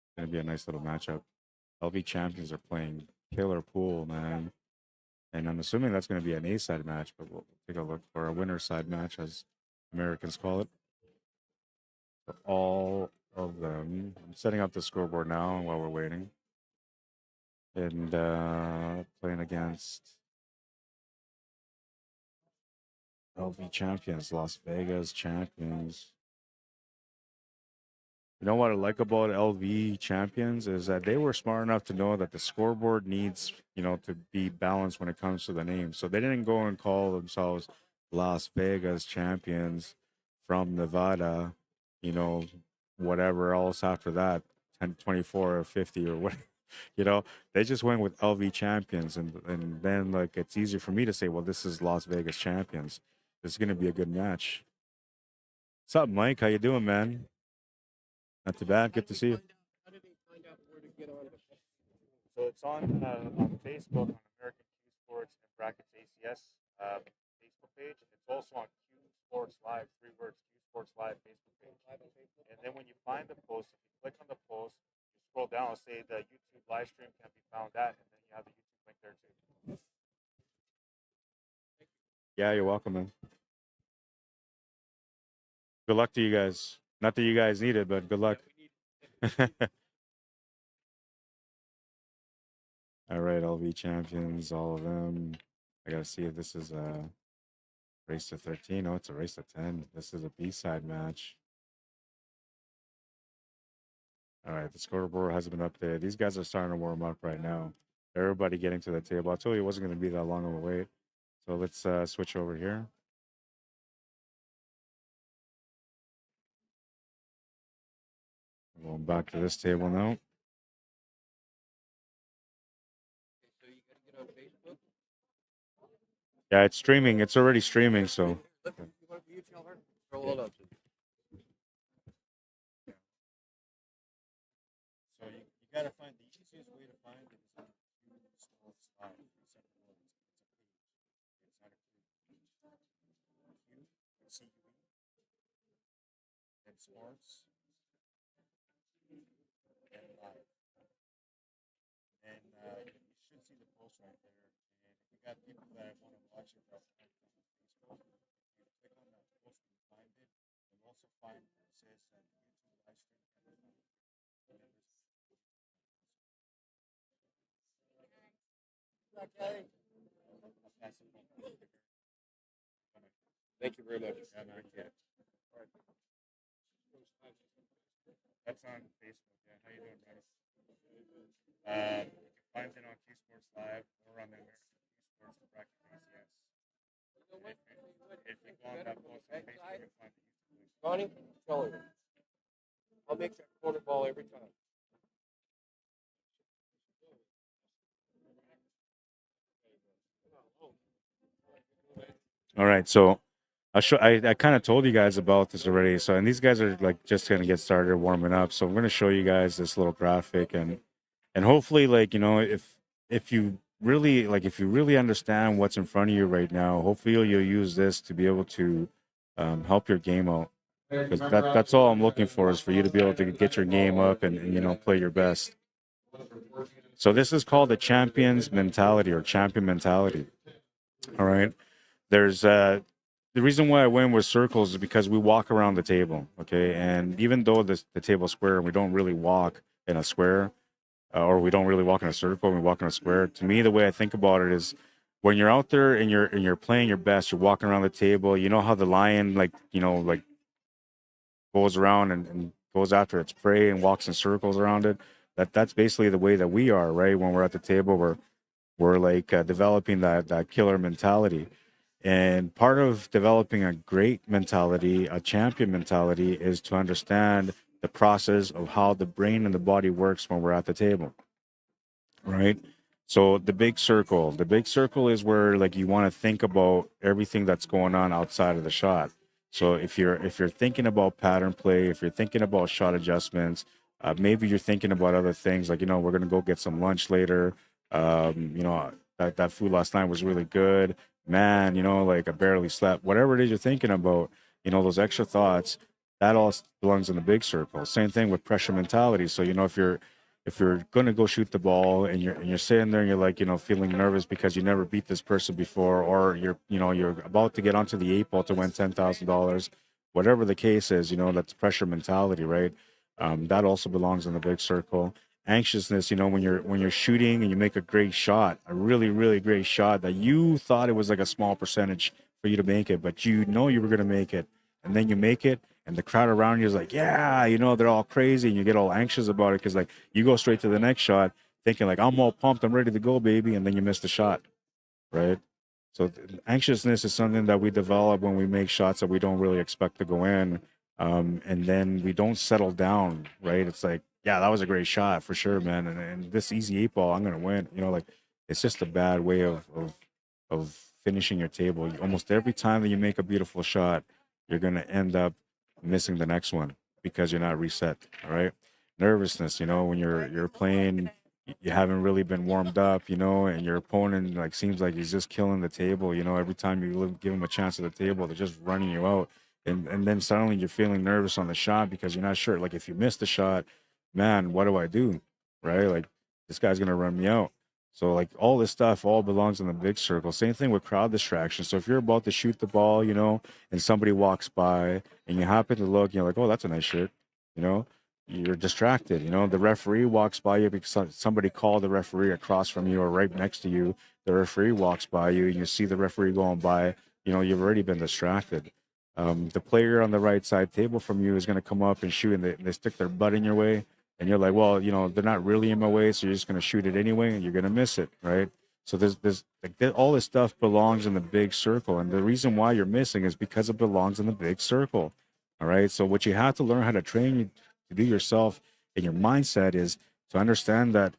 [SPEAKER 1] It's gonna be a nice little matchup. LV champions are playing killer pool, man. And I'm assuming that's going to be an A side match, but we'll take a look for a winner side match, as Americans call it. So all of them. I'm setting up the scoreboard now while we're waiting. And playing against LV champions, Las Vegas champions. You know what I like about LV champions is that they were smart enough to know that the scoreboard needs, to be balanced when it comes to the name. So they didn't go and call themselves Las Vegas champions from Nevada, you know, whatever else after that, 10, 24 or 50 or what, they just went with LV champions. And then like, it's easier for me to say, well, this is Las Vegas champions. This is going to be a good match. What's up, Mike? How you doing, man? Not too bad. Good to see you. So it's on Facebook on American Q Sports and Brackets ACS Facebook page. It's also on Q Sports Live, 3 words, Q Sports Live Facebook page. And then when you find the post, if you click on the post, you scroll down and say the YouTube live stream can be found at, and then you have the YouTube link there too. Yeah, you're welcome, man. Good luck to you guys. Not that you guys need it, but good luck. All right, LV champions, all of them. I gotta see if this is a race to 13. Oh, it's a race to 10. This is a B-side match. All right, the scoreboard hasn't been updated. These guys are starting to warm up right now. Everybody getting to the table. I told you it wasn't going to be that long of a wait. So let's switch over here. Going back to this table now. Yeah, it's streaming. It's already streaming. So So you got to find the easiest way to find it is on the small slide. It's not a page. CUE, then sports, and live. And you should see the post right there. And if you got people that want to watch it on Facebook, if you click on that post and find it, you'll also find where it says YouTube live stream.
[SPEAKER 2] Thank you very much.
[SPEAKER 1] That's on Facebook. Yeah, how you doing, brother? You can find it on Cuesports Live or on the American Cuesports Bracket ACS. If you go on that post on Facebook, you'll find the YouTube link.
[SPEAKER 2] Connie, tell her. I'll make that corner ball every time.
[SPEAKER 1] All right, so I kind of told you guys about this already. So, and these guys are like just gonna get started warming up. So I'm gonna show you guys this little graphic, and hopefully, like, you know, if you really if you really understand what's in front of you right now, hopefully you'll use this to be able to help your game out. Because that's all I'm looking for, is for you to be able to get your game up and you know, play your best. So this is called the champion's mentality, or champion mentality. All right. There's the reason why I went with circles is because we walk around the table, okay? And even though the table's square and we don't really walk in a square, or we don't really walk in a circle, we walk in a square. To me, the way I think about it is, when you're out there and you're playing your best, you're walking around the table. You know how the lion, like, you know, like, goes around and goes after its prey and walks in circles around it. That's basically the way that we are, right? When we're at the table, we're like developing that killer mentality. And part of developing a great mentality, a champion mentality, is to understand the process of how the brain and the body works when we're at the table, right? So the big circle is where, like, you want to think about everything that's going on outside of the shot. So if you're thinking about pattern play, if you're thinking about shot adjustments, maybe you're thinking about other things, like, you know, we're gonna go get some lunch later. You know, that food last night was really good, man. You know, like, I barely slept. Whatever it is you're thinking about, you know, those extra thoughts, that all belongs in the big circle. Same thing with pressure mentality. So, you know, if you're gonna go shoot the ball and you're sitting there and you're, like, you know, feeling nervous because you never beat this person before, or you're about to get onto the 8 ball to win $10,000, whatever the case is, you know, that's pressure mentality, right? That also belongs in the big circle. Anxiousness, you know, when you're shooting and you make a great shot, a really really great shot that you thought it was like a small percentage for you to make it, but you know you were gonna make it, and then you make it, and the crowd around you is like, yeah, you know, they're all crazy, and you get all anxious about it because, like, you go straight to the next shot thinking, like, I'm all pumped, I'm ready to go, baby, and then you miss the shot, right? So anxiousness is something that we develop when we make shots that we don't really expect to go in, and then we don't settle down, right? It's like, yeah, that was a great shot for sure, man, and this easy 8 ball, I'm gonna win. You know, like, it's just a bad way of finishing your table. Almost every time that you make a beautiful shot, you're gonna end up missing the next one because you're not reset. All right. Nervousness, you know, when you're playing, you haven't really been warmed up, you know, and your opponent, like, seems like he's just killing the table. You know, every time you give him a chance at the table, they're just running you out, and then suddenly you're feeling nervous on the shot because you're not sure. Like, if you miss the shot, man, what do I do? Right? Like, this guy's gonna run me out. So, like, all this stuff all belongs in the big circle. Same thing with crowd distraction. So if you're about to shoot the ball, you know, and somebody walks by and you happen to look, you're like, oh, that's a nice shirt, you know, you're distracted. You know, the referee walks by you because somebody called the referee across from you or right next to you. The referee walks by you and you see the referee going by, you know, you've already been distracted. The player on the right side table from you is going to come up and shoot, and they stick their butt in your way. And you're like, well, you know, they're not really in my way, so you're just going to shoot it anyway, and you're going to miss it, right? So there's like, all this stuff belongs in the big circle, and the reason why you're missing is because it belongs in the big circle. All right. So what you have to learn how to train to do yourself in your mindset is to understand that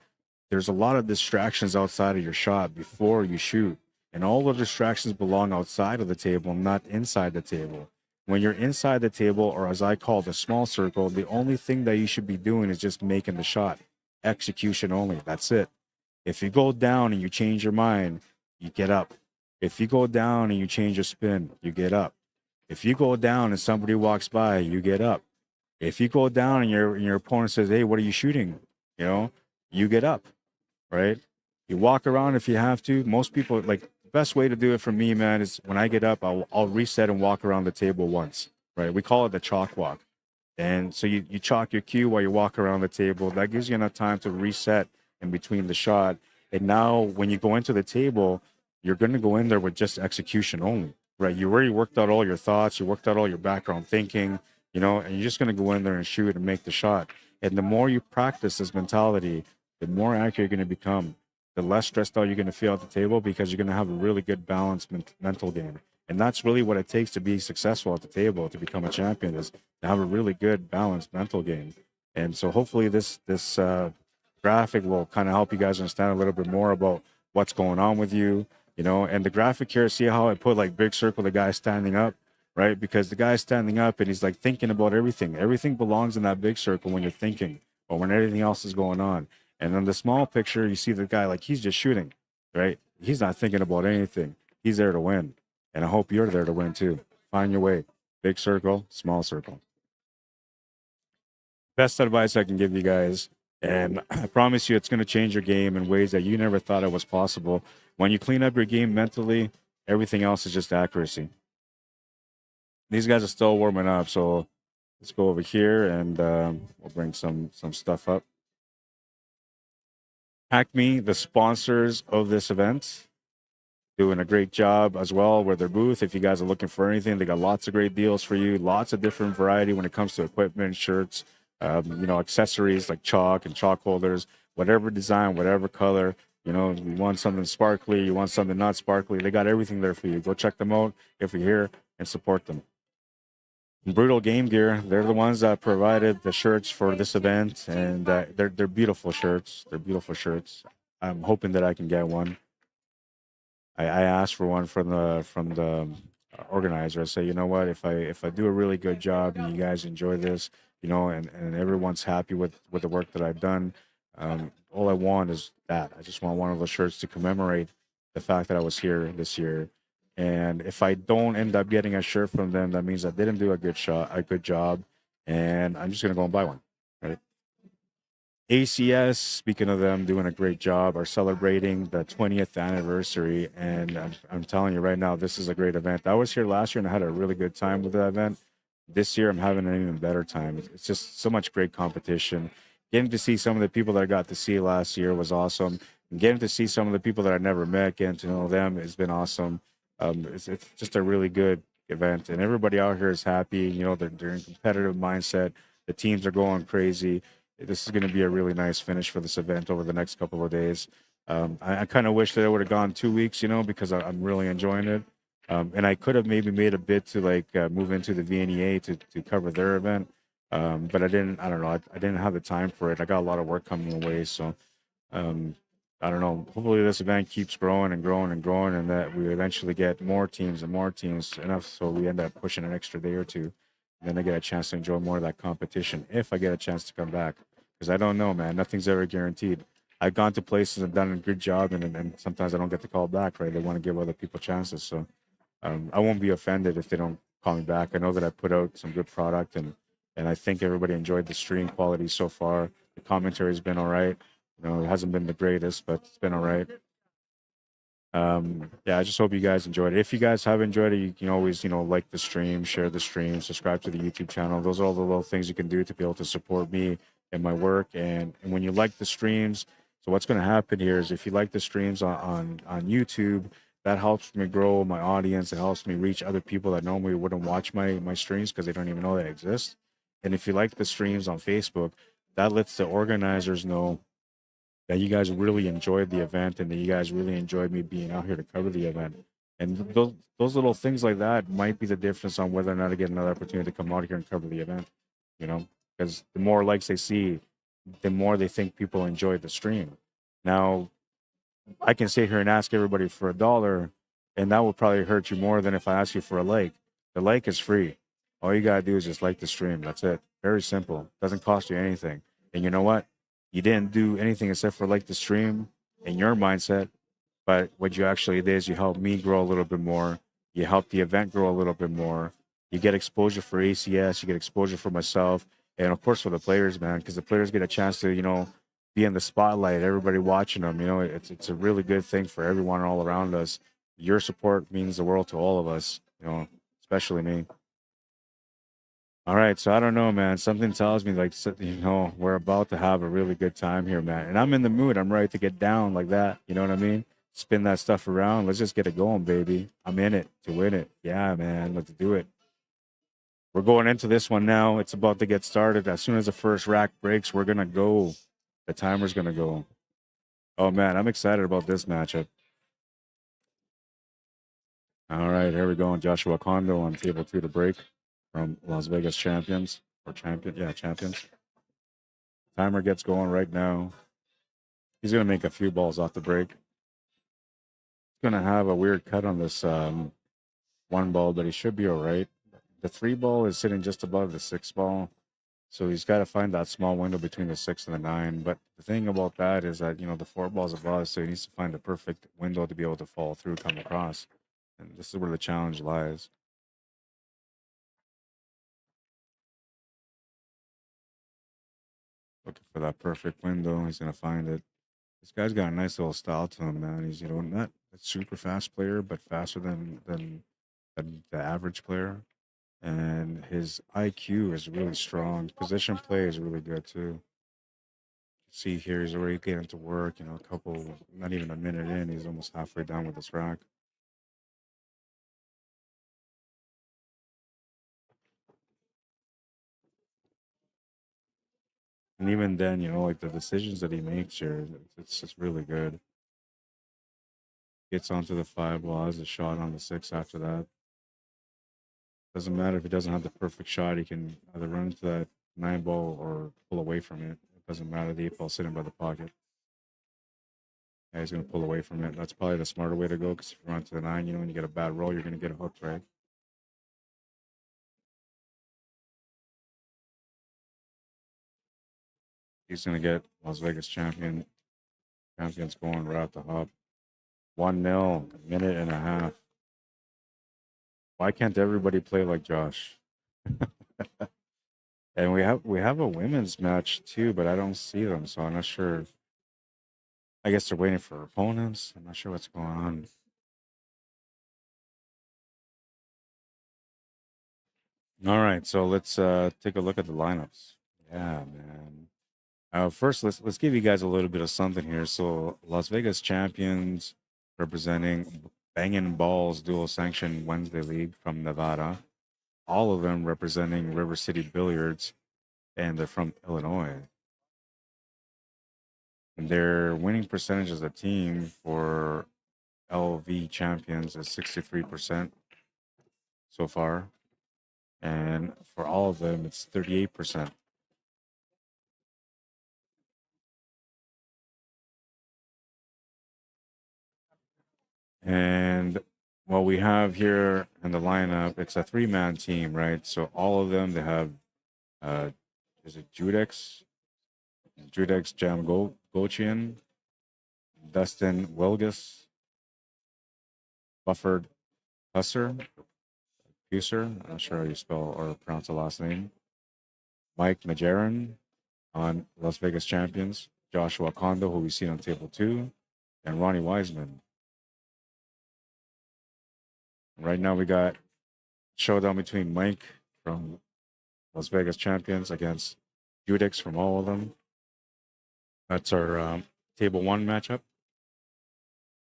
[SPEAKER 1] there's a lot of distractions outside of your shot before you shoot. And all the distractions belong outside of the table, not inside the table. When you're inside the table, or as I call the small circle, the only thing that you should be doing is just making the shot. Execution only. That's it. If you go down and you change your mind, you get up. If you go down and you change your spin, you get up. If you go down and somebody walks by, you get up. If you go down and your opponent says, "Hey, what are you shooting?" You know, you get up, right? You walk around if you have to. Most people, like, the best way to do it for me, man, is when I get up, I'll reset and walk around the table once, right? We call it the chalk walk. And so you chalk your cue while you walk around the table. That gives you enough time to reset in between the shot. And now when you go into the table, you're going to go in there with just execution only, right? You already worked out all your thoughts, you worked out all your background thinking, you know, and you're just going to go in there and shoot and make the shot. And the more you practice this mentality, the more accurate you're going to become. The less stressed out you're going to feel at the table, because you're going to have a really good balanced mental game. And that's really what it takes to be successful at the table, to become a champion, is to have a really good balanced mental game. And so hopefully this graphic will kind of help you guys understand a little bit more about what's going on with you, you know. And the graphic here, see how I put like big circle, the guy standing up, right? Because the guy's standing up and he's like thinking about everything. Everything belongs in that big circle when you're thinking, or when everything else is going on. And in the small picture, you see the guy like he's just shooting, right? He's not thinking about anything. He's there to win. And I hope you're there to win too. Find your way. Big circle, small circle. Best advice I can give you guys. And I promise you, it's going to change your game in ways that you never thought it was possible. When you clean up your game mentally, everything else is just accuracy. These guys are still warming up, so let's go over here and we'll bring some stuff up. Acme, the sponsors of this event, doing a great job as well with their booth. If you guys are looking for anything, they got lots of great deals for you. Lots of different variety when it comes to equipment, shirts, you know, accessories like chalk and chalk holders, whatever design, whatever color. You know, you want something sparkly, you want something not sparkly. They got everything there for you. Go check them out if you're here and support them. Brutal Game Gear, they're the ones that provided the shirts for this event, and they're beautiful shirts. They're beautiful shirts. I'm hoping that I can get one. I asked for one from the organizer. I say, you know what, if I do a really good job and you guys enjoy this, you know, and everyone's happy with the work that I've done, all I want is that. I just want one of those shirts to commemorate the fact that I was here this year. And if I don't end up getting a shirt from them, that means I didn't do a good job, and I'm just gonna go and buy one, right? ACS, speaking of them doing a great job, are celebrating the 20th anniversary, and I'm telling you right now, this is a great event. I was here last year and I had a really good time with the event. This year, I'm having an even better time. It's just so much great competition. Getting to see some of the people that I got to see last year was awesome. And getting to see some of the people that I never met, getting to know them, has been awesome. It's just a really good event, and everybody out here is happy. You know, they're in competitive mindset. The teams are going crazy. This is going to be a really nice finish for this event over the next couple of days. I kind of wish that I would have gone 2 weeks, you know, because I'm really enjoying it. And I could have maybe made a bid to like move into the VNEA to cover their event, but I didn't. I don't know. I didn't have the time for it. I got a lot of work coming away, so I don't know. Hopefully, this event keeps growing and growing and growing, and that we eventually get more teams and more teams, enough so we end up pushing an extra day or two. And then I get a chance to enjoy more of that competition if I get a chance to come back. Because I don't know, man. Nothing's ever guaranteed. I've gone to places and done a good job, and sometimes I don't get the call back, right? They want to give other people chances. So I won't be offended if they don't call me back. I know that I put out some good product, and I think everybody enjoyed the stream quality so far. The commentary has been all right. You know, it hasn't been the greatest, but it's been all right. Yeah, I just hope you guys enjoyed it. If you guys have enjoyed it, you can always, you know, like the stream, share the stream, subscribe to the YouTube channel. Those are all the little things you can do to be able to support me and my work. And when you like the streams, so what's going to happen here is if you like the streams on YouTube, that helps me grow my audience. It helps me reach other people that normally wouldn't watch my streams because they don't even know they exist. And if you like the streams on Facebook, that lets the organizers know that you guys really enjoyed the event and that you guys really enjoyed me being out here to cover the event. And those little things like that might be the difference on whether or not I get another opportunity to come out here and cover the event, you know, because the more likes they see, the more they think people enjoyed the stream. Now, I can sit here and ask everybody for $1, And that will probably hurt you more than if I ask you for a like. The like is free. All you gotta do is just like the stream. That's it. Very simple. Doesn't cost you anything. And you know what? You didn't do anything except for like the stream in your mindset. But what you actually did is you helped me grow a little bit more. You helped the event grow a little bit more. You get exposure for ACS. You get exposure for myself, and of course for the players, man, because the players get a chance to be in the spotlight. Everybody watching them. It's a really good thing for everyone all around us. Your support means the world to all of us. Especially me. All right, so I don't know, man. Something tells me like we're about to have a really good time here, man. And I'm in the mood. I'm ready to get down like that. You know what I mean? Spin that stuff around. Let's just get it going, baby. I'm in it to win it. Yeah, man. Let's do it. We're going into this one now. It's about to get started. As soon as the first rack breaks, we're gonna go. The timer's gonna go. Oh man, I'm excited about this matchup. All right, here we go. Joshua Kondo on table 2 to break from Las Vegas champions champions. Timer gets going right now. He's gonna make a few balls off the break. He's gonna have a weird cut on this one ball, but he should be all right. The 3 ball is sitting just above the 6 ball, so he's got to find that small window between the 6 and the 9. But the thing about that is that the 4 ball's above, so he needs to find the perfect window to be able to fall through, come across, and this is where the challenge lies. Looking for that perfect window. He's gonna find it. This guy's got a nice little style to him, man. He's not a super fast player, but faster than the average player. And his IQ is really strong. Position play is really good too. See here, he's already getting to work. Not even a minute in, he's almost halfway down with this rack. And even then, like the decisions that he makes here, it's just really good. Gets onto the 5 ball, has a shot on the 6 after that. Doesn't matter if he doesn't have the perfect shot, he can either run into that 9 ball or pull away from it. It doesn't matter, the 8 ball sitting by the pocket. Yeah, he's going to pull away from it. That's probably the smarter way to go, because if you run to the 9, when you get a bad roll, you're going to get hooked, right? He's going to get Las Vegas champions going right off the hop. 1-0, a minute and a half. Why can't everybody play like Josh? And we have a women's match too, but I don't see them, so I'm not sure. I guess they're waiting for opponents. I'm not sure what's going on. All right, so let's take a look at the lineups. Yeah, man. First, let's give you guys a little bit of something here. So, Las Vegas champions representing Bangin' Balls Dual Sanction Wednesday League from Nevada. All of them representing River City Billiards, and they're from Illinois. And their winning percentage as a team for LV champions is 63% so far. And for all of them, it's 38%. And what we have here in the lineup, it's a 3-man team, right? So all of them, they have, is it Judex Jam Gochian, Dustin Wilgus, Bufford Husser, I'm not sure how you spell or pronounce the last name, Mike Majeran on Las Vegas champions, Joshua Kondo, who we see on table 2, and Ronnie Wiseman. Right now we got showdown between Mike from Las Vegas champions against Judex from all of them. That's our table 1 matchup.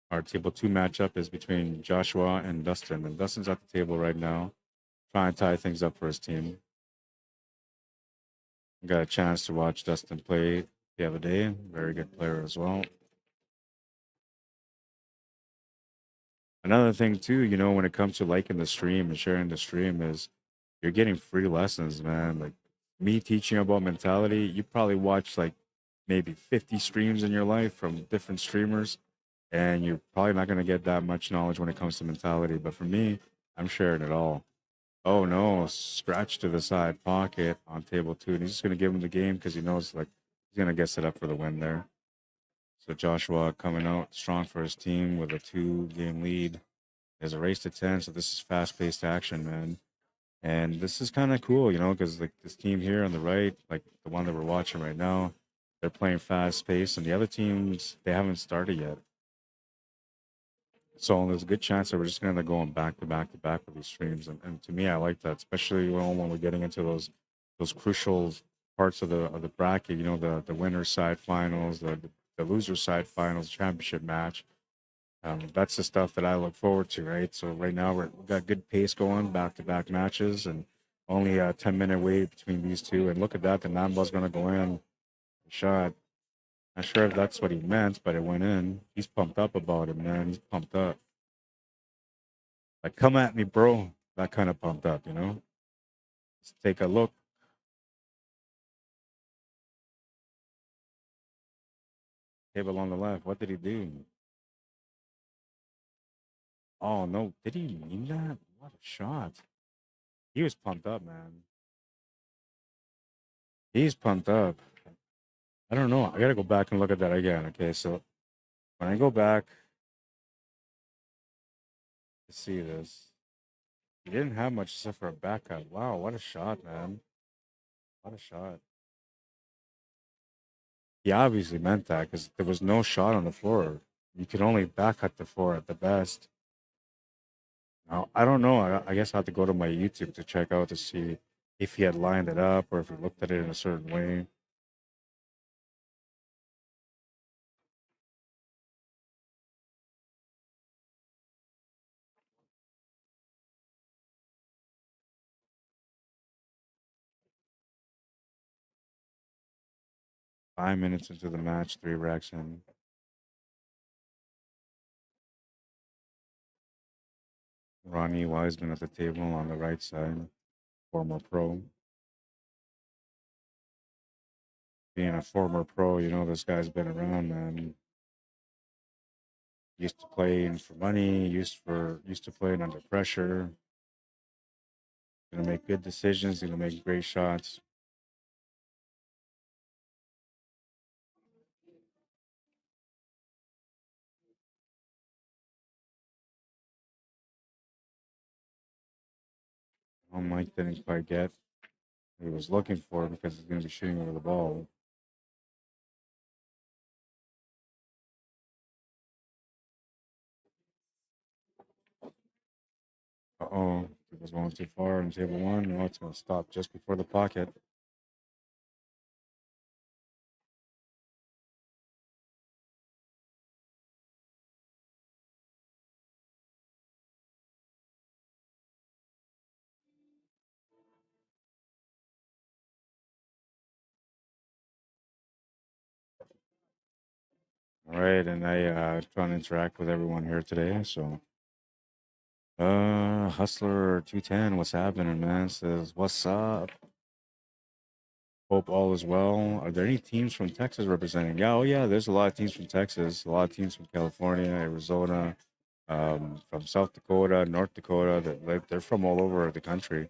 [SPEAKER 1] Our table 2 matchup is between Joshua and Dustin. And Dustin's at the table right now, trying to tie things up for his team. Got a chance to watch Dustin play the other day. Very good player as well. Another thing too, when it comes to liking the stream and sharing the stream, is you're getting free lessons, man. Like me teaching about mentality, you probably watch like maybe 50 streams in your life from different streamers. and you're probably not going to get that much knowledge when it comes to mentality. But for me, I'm sharing it all. Oh no, scratch to the side pocket on table two, and he's just going to give him the game because he knows like he's going to get set up for the win there. So Joshua coming out strong for his team with a 2-game lead. There's a race to 10, so this is fast-paced action, man. And this is kind of cool, you know, because like this team here on the right, like the one that we're watching right now, they're playing fast-paced, and the other teams they haven't started yet. So there's a good chance that we're just gonna end up going back to back to back with these streams, and to me, I like that, especially when we're getting into those crucial parts of the bracket. You know, the winner's side finals, the loser's side finals, championship match. That's the stuff that I look forward to, right? So right now we've got good pace going, back to back matches, and only a 10-minute wait between these two. And look at that, the nine ball's gonna go in. Shot. Not sure if that's what he meant, but it went in. He's pumped up about it, man. He's pumped up. Like, come at me, bro. That kind of pumped up, you know? Let's take a look. Table on the left. What did he do? Oh, no. Did he mean that? What a shot. He was pumped up, man. He's pumped up. I don't know. I got to go back and look at that again. Okay, so when I go back to see this, he didn't have much except for a back cut. Wow, what a shot, man. What a shot. He obviously meant that because there was no shot on the floor. You could only back cut the floor at the best. Now, I don't know. I guess I have to go to my YouTube to check out to see if he had lined it up or if he looked at it in a certain way. 5 minutes into the match, 3 racks in. Ronnie Wiseman at the table on the right side, former pro. Being a former pro, you know, this guy's been around, man. Used to playing for money, used to playing under pressure. Gonna make good decisions, gonna make great shots. Oh, Mike didn't quite get what he was looking for because he's gonna be shooting over the ball. Uh-oh, it was going too far on table one. No, it's gonna stop just before the pocket. All right, and I trying to interact with everyone here today. So Hustler 210, what's happening, man? Says, what's up? Hope all is well. Are there any teams from Texas representing? Yeah, oh yeah, there's a lot of teams from Texas, a lot of teams from California, Arizona, from South Dakota, North Dakota. That like they're from all over the country,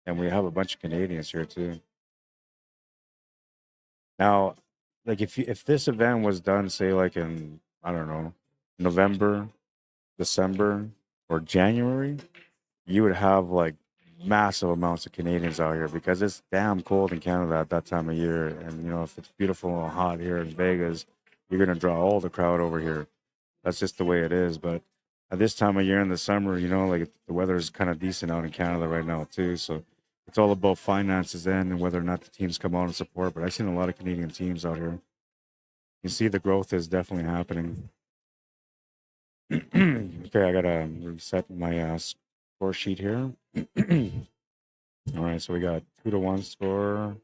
[SPEAKER 1] and we have a bunch of Canadians here too. Now, like if this event was done, say like in I don't know, November, December, or January, you would have like massive amounts of Canadians out here because it's damn cold in Canada at that time of year. And you know, if it's beautiful and hot here in Vegas, you're gonna draw all the crowd over here. That's just the way it is. But at this time of year in the summer, you know, like the weather is kind of decent out in Canada right now too. So it's all about finances then and whether or not the teams come out and support. But I've seen a lot of Canadian teams out here. You see the growth is definitely happening. Okay, I gotta reset my score sheet here. All right, so we got 2-1 score,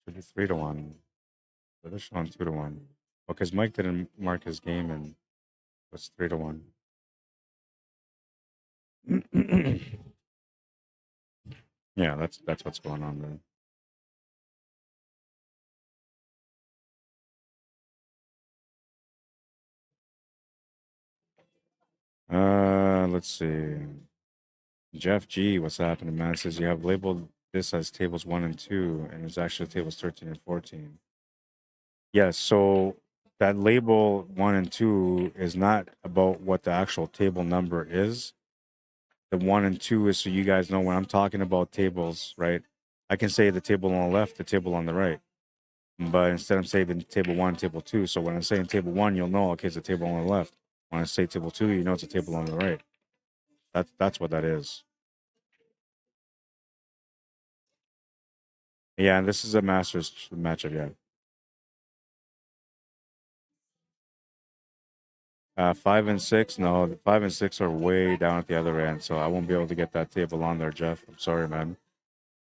[SPEAKER 1] 3-1. So they're showing 2-1. Because Mike didn't mark his game and it's 3-1. Yeah, that's what's going on there. Let's see. Jeff G, what's happening, man? Says you have labeled this as tables 1 and 2, and it's actually tables 13 and 14. Yes, so that label 1 and 2 is not about what the actual table number is. The 1 and 2 is so you guys know when I'm talking about tables, right? I can say the table on the left, the table on the right. But instead I'm saying table 1, table 2. So when I'm saying table 1, you'll know, okay, it's a table on the left. When I say table 2, you know it's a table on the right. That's what that is. Yeah, and this is a Masters matchup, yeah. 5 and 6, no, the 5 and 6 are way down at the other end, so I won't be able to get that table on there, Jeff. I'm sorry, man.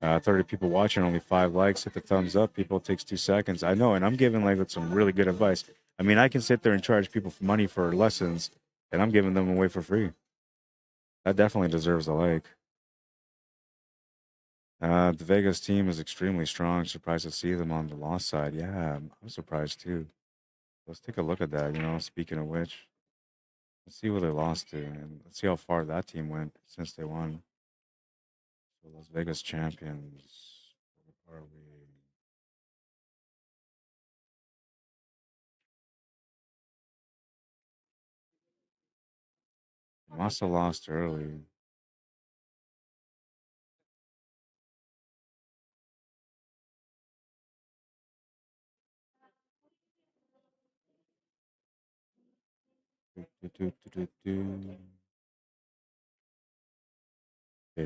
[SPEAKER 1] 30 people watching, only 5 likes. Hit the thumbs up. People, it takes 2 seconds. I know, and I'm giving like some really good advice. I mean, I can sit there and charge people for money for lessons, and I'm giving them away for free. That definitely deserves a like. The Vegas team is extremely strong. Surprised to see them on the loss side. Yeah, I'm surprised too. Let's take a look at that. Speaking of which, let's see who they lost to, and let's see how far that team went since they won. So Las Vegas champions. Where are we? Must have lost early. Okay,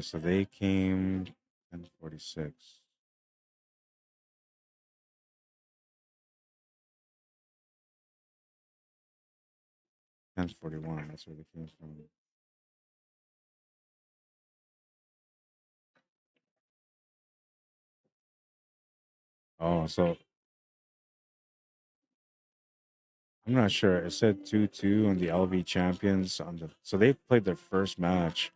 [SPEAKER 1] so they came 10:46. 10:41. That's where they came from. Oh, so I'm not sure. It said 2-2 on the LV champions on the so they played their first match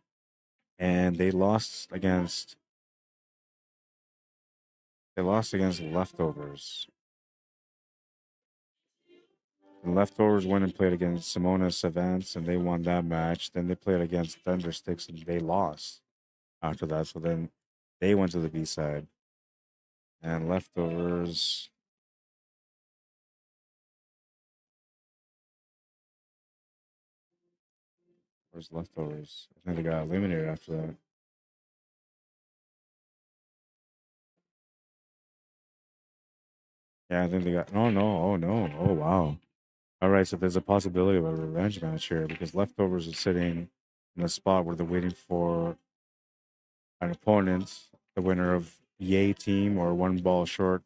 [SPEAKER 1] and they lost against leftovers. The leftovers went and played against Simona Savants and they won that match. Then they played against Thundersticks and they lost after that. So then they went to the B side. And leftovers. Where's leftovers? I think they got eliminated after that. Yeah, I think they got. Oh no! Oh no! Oh wow! All right, so there's a possibility of a revenge match here because leftovers are sitting in a spot where they're waiting for an opponent, the winner of Yay team or one ball short,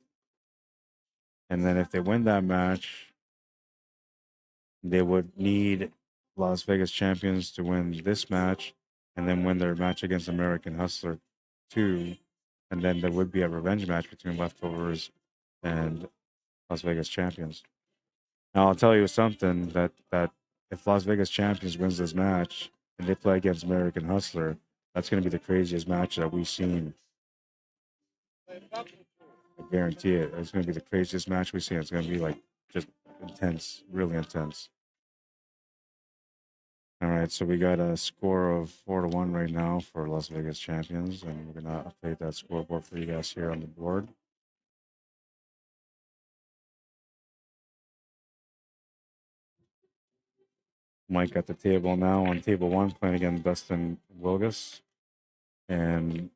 [SPEAKER 1] and then if they win that match, they would need Las Vegas champions to win this match, and then win their match against American Hustler, too, and then there would be a revenge match between leftovers and Las Vegas champions. Now I'll tell you something that if Las Vegas champions wins this match and they play against American Hustler, that's going to be the craziest match that we've seen. I guarantee it. It's going to be the craziest match we've seen. It's going to be like just intense, really intense. All right, so we got a score of 4-1 right now for Las Vegas champions, and we're gonna update that scoreboard for you guys here on the board. Mike at the table now on table 1, playing against Dustin Wilgus, and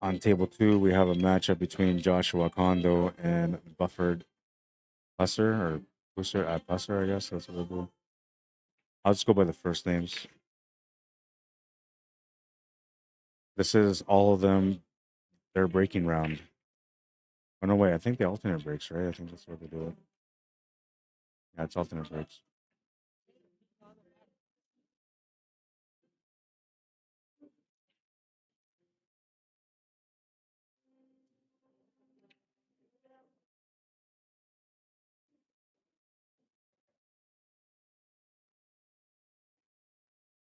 [SPEAKER 1] on table 2 we have a matchup between Joshua Kondo and Bufford Pusser or Pusser, I guess that's what we'll do. I'll just go by the first names. This is all of them. Their breaking round. Oh no, wait! I think the alternate breaks, right? I think that's what they do it. Yeah, it's alternate breaks.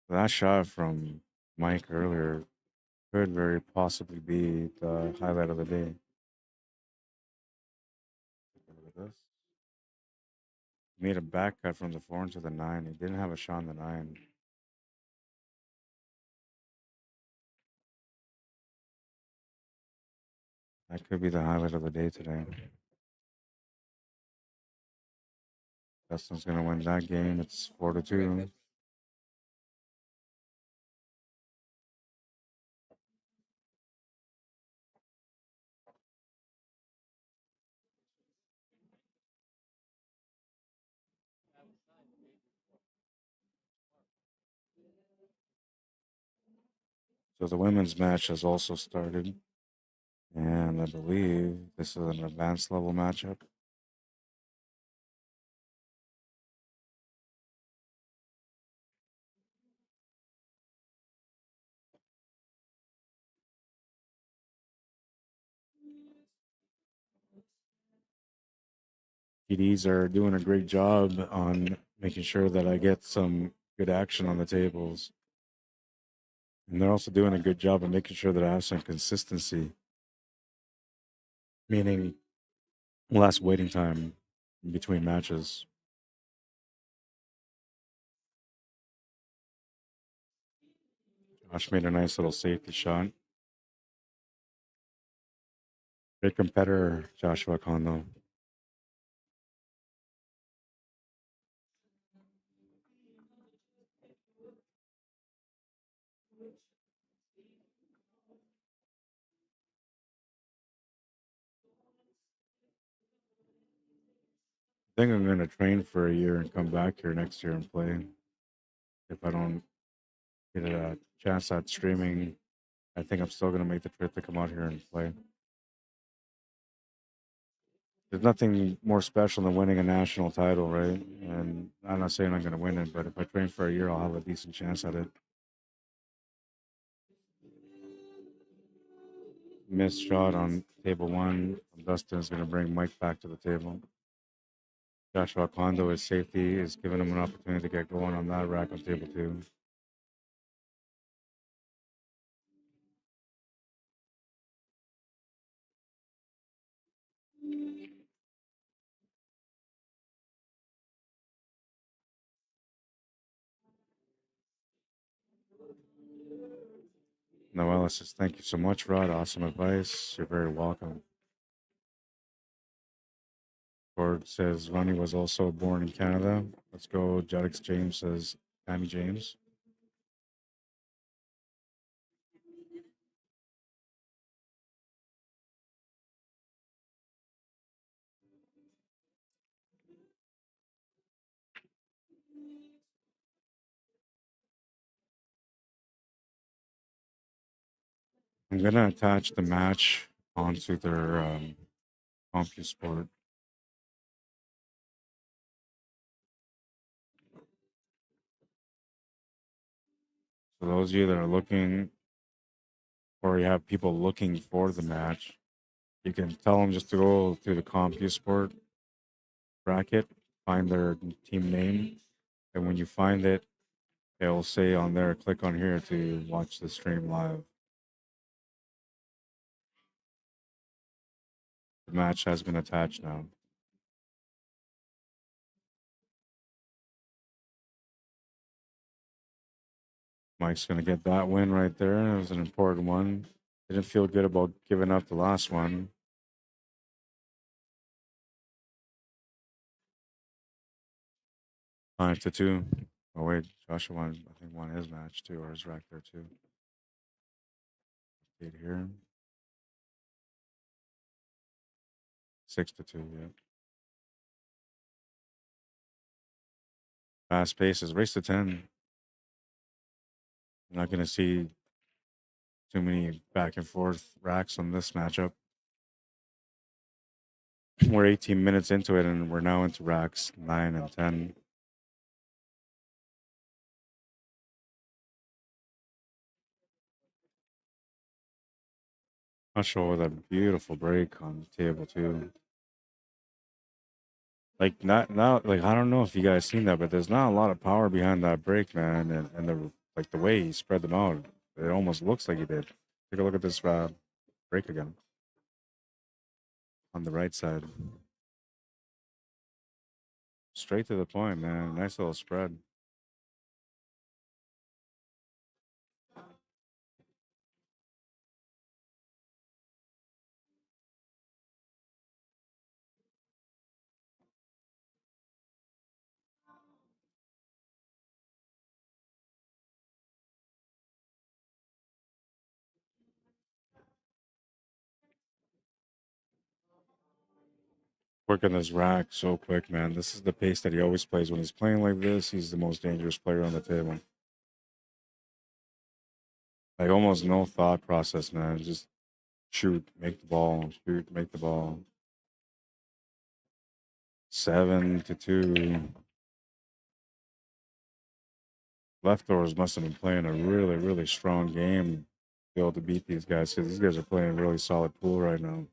[SPEAKER 1] That shot from Mike earlier could very possibly be the highlight of the day. Look at this. He made a back cut from the 4 into the 9. He didn't have a shot on the 9. That could be the highlight of the day today. Dustin's gonna win that game. It's 4-2. So the women's match has also started, and I believe this is an advanced level matchup. PDs are doing a great job on making sure that I get some good action on the tables. And they're also doing a good job of making sure that I have some consistency, meaning less waiting time in between matches. Josh made a nice little safety shot. Great competitor, Joshua Kondo. I think I'm going to train for a year and come back here next year and play. If I don't get a chance at streaming, I think I'm still going to make the trip to come out here and play. There's nothing more special than winning a national title, right? And I'm not saying I'm going to win it, but if I train for a year, I'll have a decent chance at it. Missed shot on table one. Dustin's going to bring Mike back to the table. Joshua Kondo, his safety, is giving him an opportunity to get going on that rack on table two. Noella says, thank you so much, Rod. Awesome advice. You're very welcome. Ford says, Ronnie was also born in Canada. Let's go. Judix James says, Tammy James. I'm going to attach the match onto their CompuSport. So those of you that are looking, or you have people looking for the match, you can tell them just to go through the CompuSport bracket, find their team name, and when you find it, it'll say on there, click on here to watch the stream live. The match has been attached now. Mike's going to get that win right there. It was an important one. Didn't feel good about giving up the last one. 5-2. Oh, wait. Joshua won, I think, won his match too, or his rack there too. Get here. 6-2, yeah. Fast paces, race to 10. I'm not going to see too many back and forth racks on this matchup. We're 18 minutes into it, and we're now into racks 9 and 10. Usher with a beautiful break on table two. Like not like I don't know if you guys seen that, but there's not a lot of power behind that break, man, and the like the way he spread them out, it almost looks like he did. Take a look at this break again on the right side. Straight to the point, man. Nice little spread. Working this rack so quick, man. This is the pace that he always plays. When he's playing like this, he's the most dangerous player on the table. Like almost no thought process, man. Just shoot, make the ball, shoot, make the ball. 7-2. Leftovers must have been playing a really, really strong game to be able to beat these guys because these guys are playing a really solid pool right now.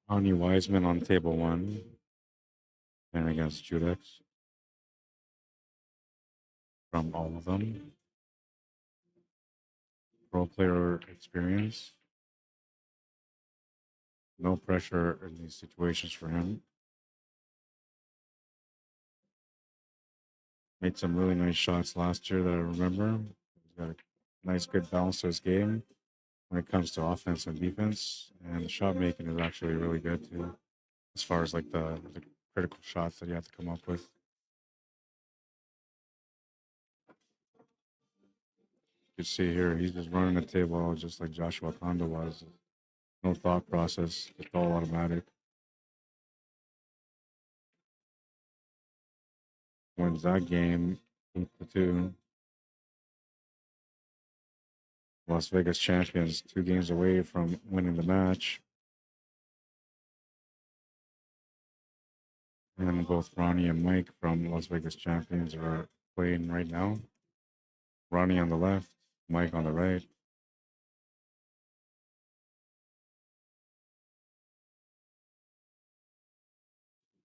[SPEAKER 1] Ronnie Wiseman on table one and against Judex from all of them. Pro player experience. No pressure in these situations for him. Made some really nice shots last year that I remember. He's got a nice, good balance to his game when it comes to offense and defense. And the shot making is actually really good too, as far as like the critical shots that you have to come up with. You see here, he's just running the table just like Joshua Kondo was. No thought process, just all automatic. Wins that game 8-2. Las Vegas champions, 2 games away from winning the match. And both Ronnie and Mike from Las Vegas champions are playing right now. Ronnie on the left, Mike on the right.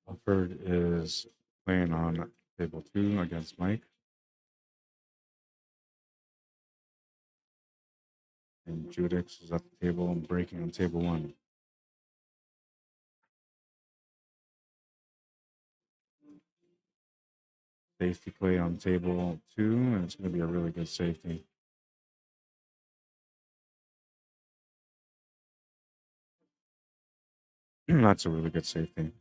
[SPEAKER 1] Alfred is playing on table 2 against Mike. And Judex is at the table and breaking on table 1. Safety play on table 2, and it's going to be a really good safety. That's a really good safety.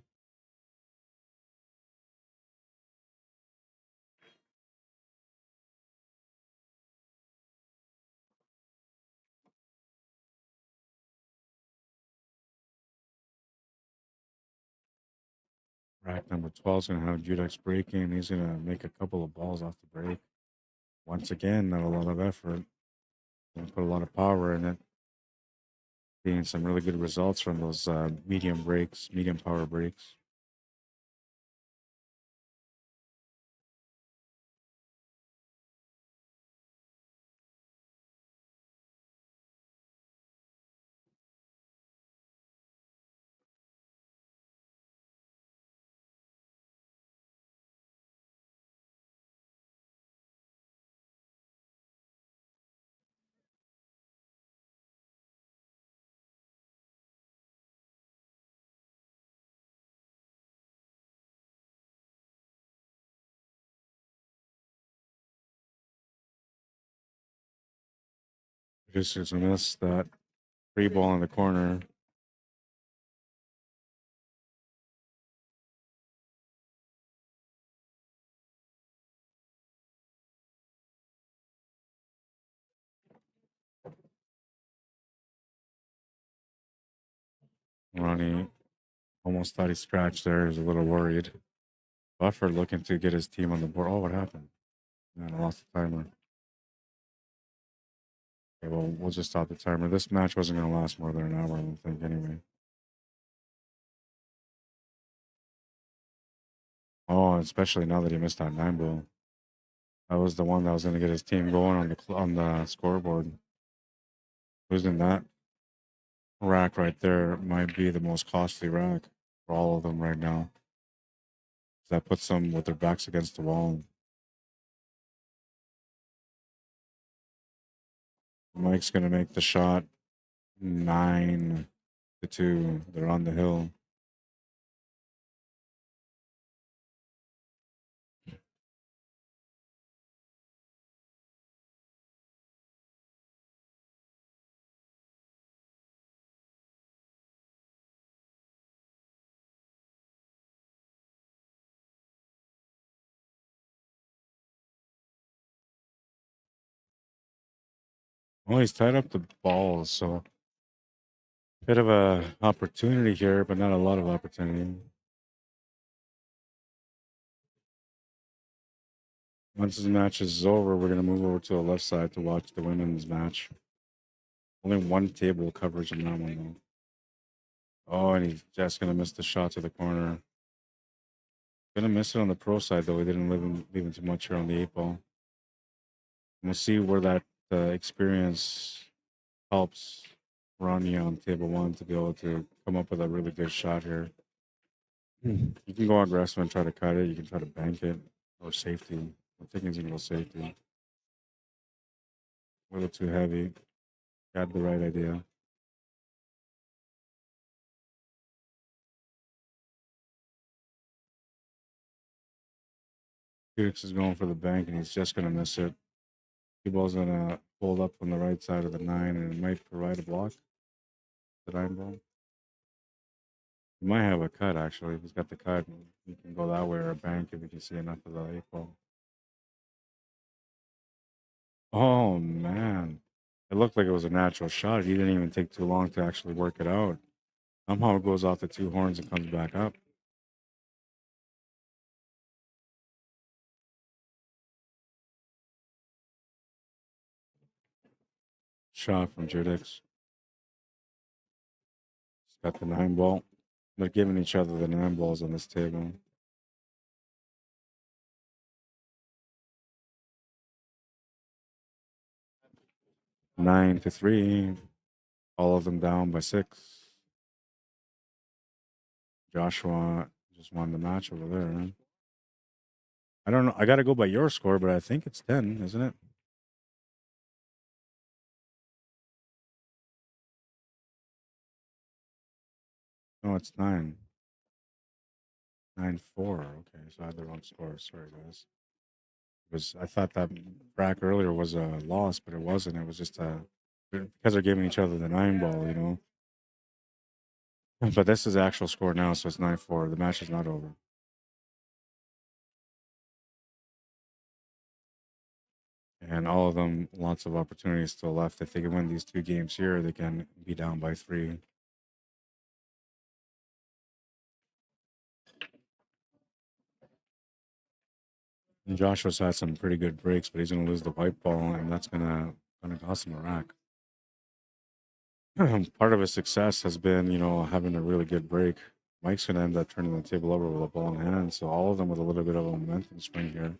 [SPEAKER 1] Rack number 12 is going to have Judex breaking. He's going to make a couple of balls off the break. Once again, not a lot of effort. Going to put a lot of power in it. Seeing some really good results from those medium breaks, medium power breaks. Just a miss that free ball in the corner. Ronnie almost thought he scratched there. He was a little worried. Buffer looking to get his team on the board. Oh, what happened? Man, I lost the timer. Okay, well, we'll just stop the timer. This match wasn't going to last more than an hour, I don't think, anyway. Oh, especially now that he missed that 9 ball. That was the one that was going to get his team going on the scoreboard. Losing that rack right there might be the most costly rack for all of them right now. That puts them with their backs against the wall. Mike's gonna make the shot 9-2. They're on the hill. Well, he's tied up the balls, so bit of a opportunity here, but not a lot of opportunity. Once this match is over, we're gonna move over to the left side to watch the women's match. Only one table coverage on that one though. Oh, and he's just gonna miss the shot to the corner. Gonna miss it on the pro side though. He didn't leave him too much here on the 8 ball. We'll see where that experience helps Ronnie on table 1 to be able to come up with a really good shot here. You can go aggressive and try to cut it. You can try to bank it or safety. I'm thinking he's gonna go safety. A little too heavy. Got the right idea. Felix is going for the bank and he's just gonna miss it. The ball's gonna fold up from the right side of the 9 and it might provide a block. The 9 ball. He might have a cut actually. If he's got the cut, he can go that way or a bank if he can see enough of the 8 ball. Oh man. It looked like it was a natural shot. He didn't even take too long to actually work it out. Somehow it goes off the 2 horns and comes back up. Shot from Judix. He's got the 9 ball. They're giving each other the 9 balls on this table. 9-3. All of them down by 6. Joshua just won the match over there. I don't know. I got to go by your score, but I think it's 10, isn't it? No, it's 9. 9-4. Okay, so I had the wrong score. Sorry, guys. I thought that rack earlier was a loss, but it wasn't. It was just because they're giving each other the 9 ball, you know. But this is the actual score now, so it's 9-4. The match is not over. And all of them, lots of opportunities still left. If they can win these 2 games here, they can be down by 3. And Joshua's had some pretty good breaks, but he's going to lose the white ball, and that's gonna cost him a rack. Part of his success has been, you know, having a really good break. Mike's going to end up turning the table over with a ball in hand, so all of them with a little bit of a momentum swing here.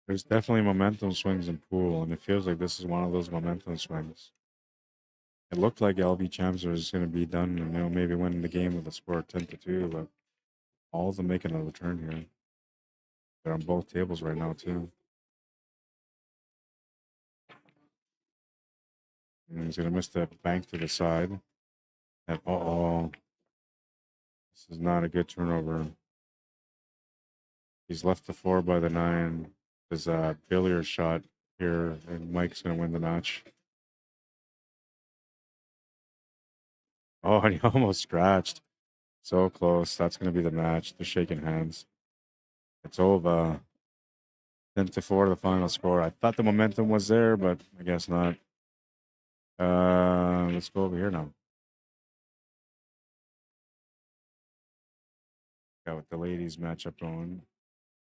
[SPEAKER 1] There's definitely momentum swings in pool, and it feels like this is one of those momentum swings. It looked like LV Champs was going to be done and, you know, maybe winning the game with a score of 10-2, but all of them making a return here. They're on both tables right now, too. And he's going to miss that bank to the side. And this is not a good turnover. He's left the 4 by the 9. There's a billiard shot here, and Mike's going to win the match. Oh, and he almost scratched. So close. That's going to be the match. They're shaking hands. It's over. 10-4, the final score. I thought the momentum was there, but I guess not. Let's go over here now. Got the ladies matchup going.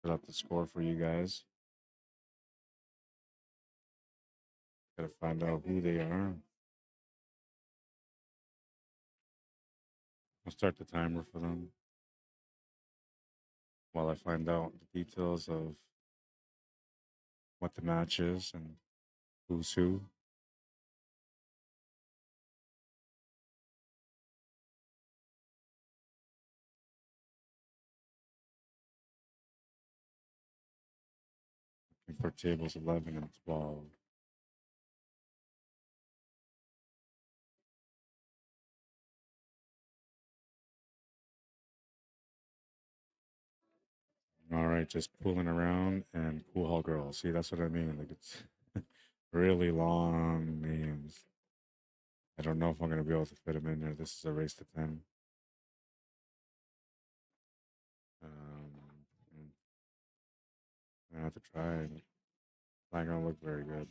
[SPEAKER 1] Put up the score for you guys. Gotta find out who they are. I'll start the timer for them while I find out the details of what the match is and who's who. Looking for tables 11 and 12. All right, just pulling around and pool hall girl. See, that's what I mean. Like it's really long names. I don't know if I'm gonna be able to fit them in there. This is a race to 10. I have to try it. It's not gonna look very good.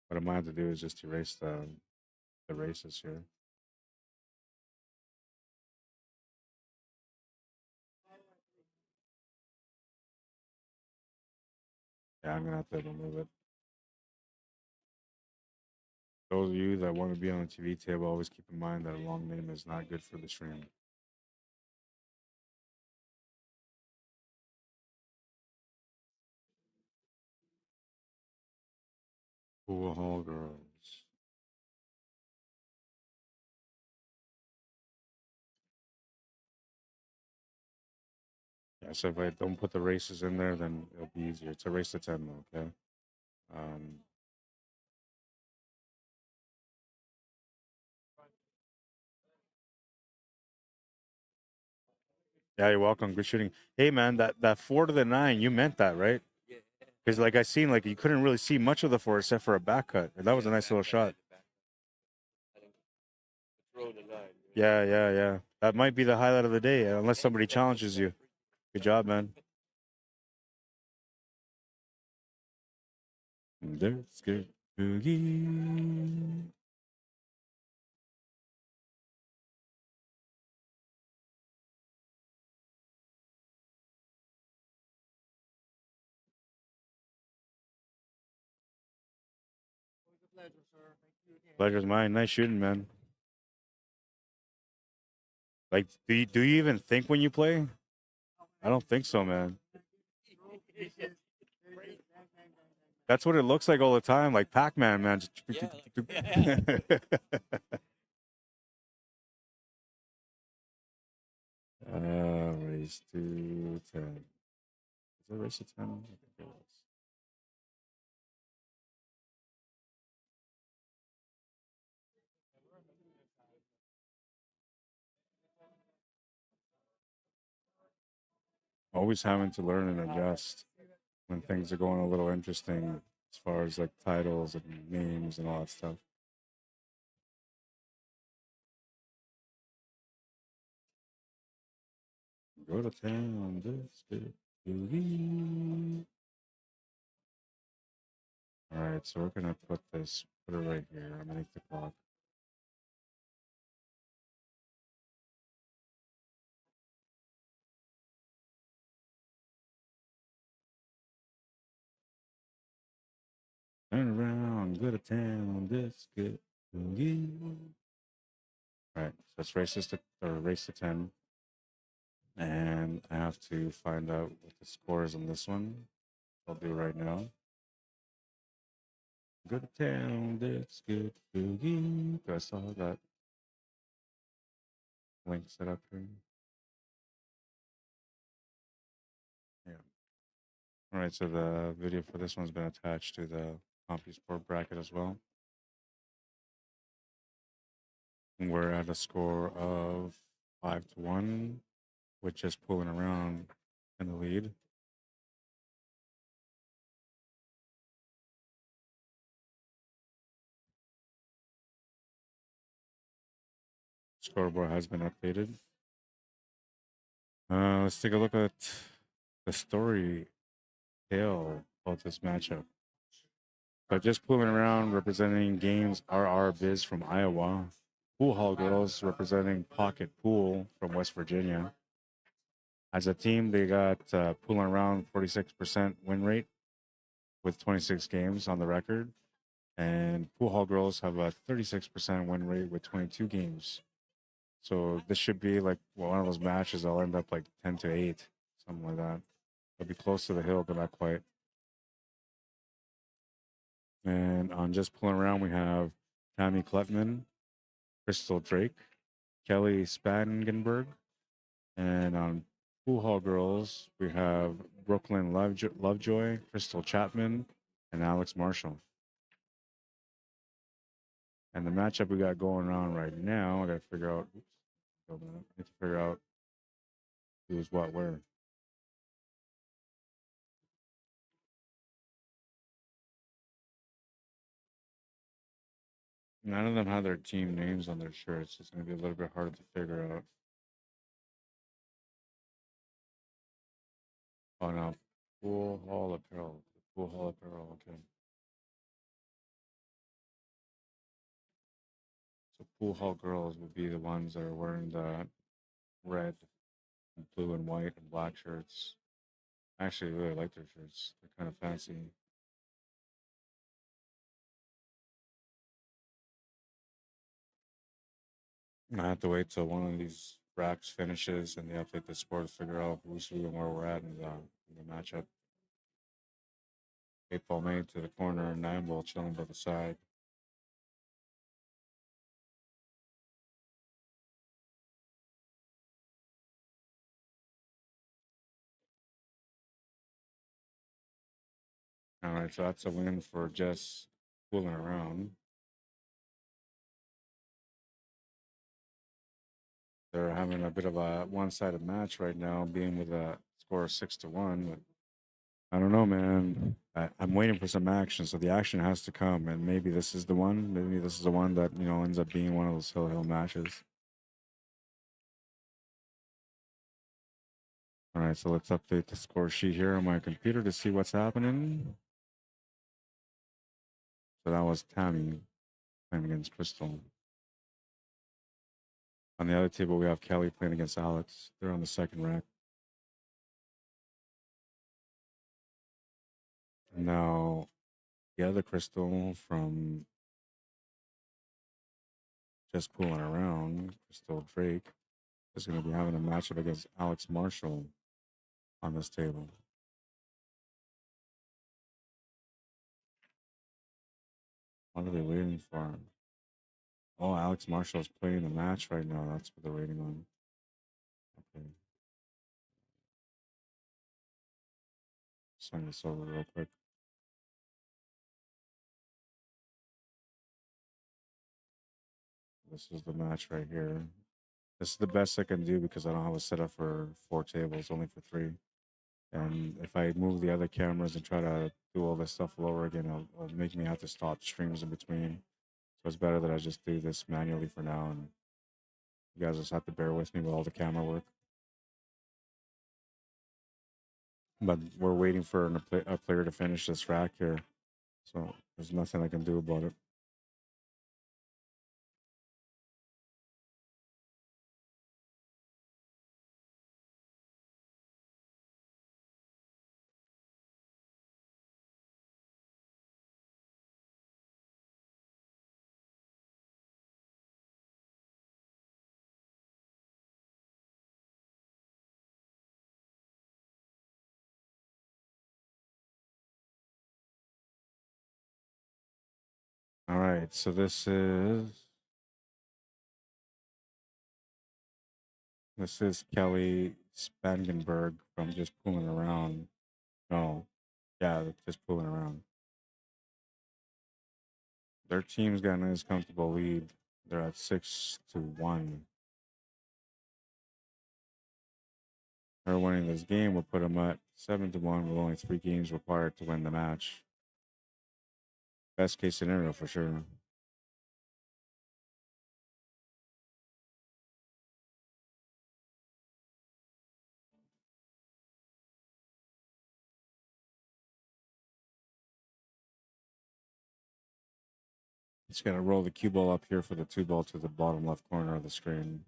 [SPEAKER 1] What I might have to do is just erase the races here. Yeah, I'm gonna have to remove it. Those of you that want to be on the TV table, always keep in mind that a long name is not good for the stream. Pool hall girls. Yeah, so if I don't put the races in there, then it'll be easier. It's a race to 10 though, okay? Yeah, you're welcome. Good shooting. Hey man, that 4 to the 9, you meant that, right?
[SPEAKER 2] Yeah.
[SPEAKER 1] Because like I seen, like you couldn't really see much of the 4 except for a back cut. And that was a nice little shot.
[SPEAKER 2] Throw the 9.
[SPEAKER 1] Yeah. That might be the highlight of the day, unless somebody challenges you. Good job, man. Let's get boogie. Pleasure's mine. Nice shooting, man. Like, do you even think when you play? I don't think so, man. That's what it looks like all the time, like Pac-Man, man. Race to 10. Is it race to 10? I think it was. Always having to learn and adjust when things are going a little interesting as far as like titles and names and all that stuff. Go to town, this good. All right, so we're gonna put it right here underneath the clock. Turn around, go to town, this good. All right, so it's race to 10. And I have to find out what the score is on this one. I'll do right now. Go to town, that's good. Boogie. Do I still have that link set up here? Yeah. All right, so the video for this one's been attached to the CompuSport bracket as well. We're at a score of 5-1, with just pulling around in the lead. Scoreboard has been updated. Let's take a look at the story tale of this matchup. But just pulling around, representing games RR Biz from Iowa. Pool Hall Girls representing Pocket Pool from West Virginia. As a team, they got pooling around 46% win rate with 26 games on the record. And Pool Hall Girls have a 36% win rate with 22 games. So this should be like one of those matches that'll end up like 10-8, something like that. It'll be close to the hill, but not quite. And on just pulling around, we have Tammy Klutman, Crystal Drake, Kelly Spangenberg. And on Pool Hall Girls, we have Brooklyn Lovejoy, Crystal Chapman, and Alex Marshall. And the matchup we got going on right now, I got to figure out. Oops, hold on, I need to figure out who's what where. None of them have their team names on their shirts. It's going to be a little bit harder to figure out. Oh no, Pool Hall Apparel. Pool Hall Apparel. Okay. So Pool Hall girls would be the ones that are wearing the red, and blue, and white and black shirts. I actually really like their shirts. They're kind of fancy. I have to wait till one of these racks finishes and they update the score to figure out who's who and where we're at in the matchup. 8-ball made to the corner and 9-ball chilling by the side. All right, so that's a win for Jess fooling around. They're having a bit of a one-sided match right now, being with a score of 6-1. But I don't know, man. I'm waiting for some action, so the action has to come, and maybe this is the one. Maybe this is the one that ends up being one of those hill matches. All right, so let's update the score sheet here on my computer to see what's happening. So that was Tammy playing against Crystal. On the other table, we have Kelly playing against Alex. They're on the second rack. Now, the other Crystal from just pulling around, Crystal Drake, is going to be having a matchup against Alex Marshall on this table. What are they waiting for? Oh, Alex Marshall is playing the match right now. That's what they're waiting on. Okay. Send this over real quick. This is the match right here. This is the best I can do because I don't have a setup for 4 tables, only for 3. And if I move the other cameras and try to do all this stuff all over again, it'll make me have to stop streams in between. So it's better that I just do this manually for now, and you guys just have to bear with me with all the camera work. But we're waiting for a player to finish this rack here, so there's nothing I can do about it. All right, so this is Kelly Spangenberg from Just Pulling Around. No, yeah, Just Pulling Around. Their team's got a nice comfortable lead. They're at 6-1. Her winning this game will put them at 7-1 with only 3 games required to win the match. Best case scenario for sure. Just gotta roll the cue ball up here for the 2 ball to the bottom left corner of the screen.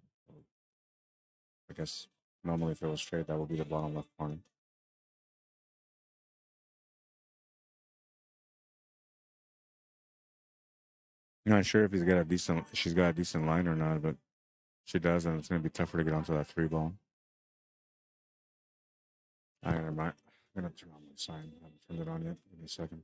[SPEAKER 1] I guess Normally, if it was straight, that would be the bottom left corner. Not sure if she's got a decent line or not, but she does, and it's gonna be tougher to get onto that 3 ball. I never mind. I'm gonna turn on my sign. I haven't turned it on yet. Give me a second.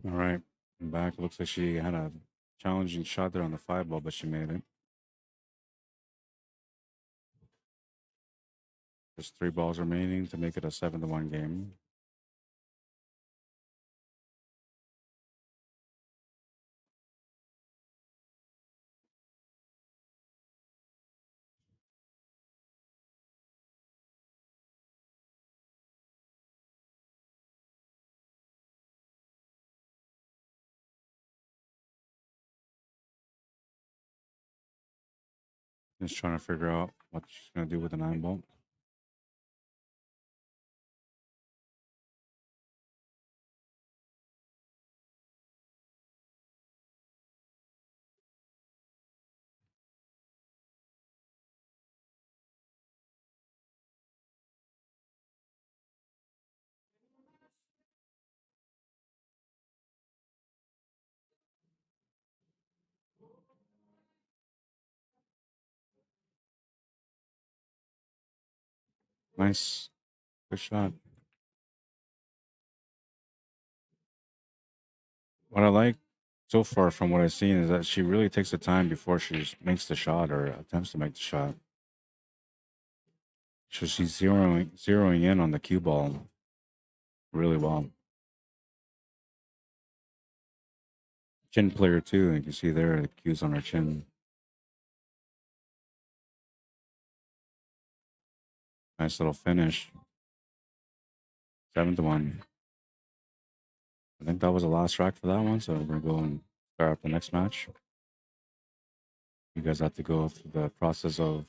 [SPEAKER 1] All right, I'm back. Looks like she had a challenging shot there on the 5 ball, but she made it. There's 3 balls remaining to make it a 7-1 game. Just trying to figure out what she's gonna do with the 9 ball. Nice, good shot. What I like so far from what I've seen is that she really takes the time before she makes the shot or attempts to make the shot. So she's zeroing in on the cue ball really well. Chin player too. You can see there the cues on her chin. Nice little finish. 7-1. I think that was the last track for that one. So we're going to go and start up the next match. You guys have to go through the process of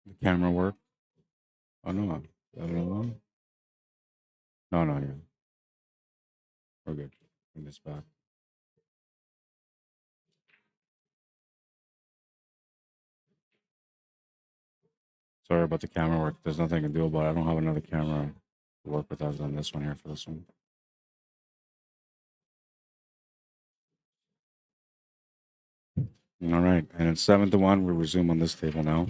[SPEAKER 1] the camera work. Oh, no. Is that another one? No, no, yeah. We're good. Bring this back. Sorry about the camera work. There's nothing I can do about it. I don't have another camera to work with other than this one here for this one. All right. And it's 7-1. We resume on this table now.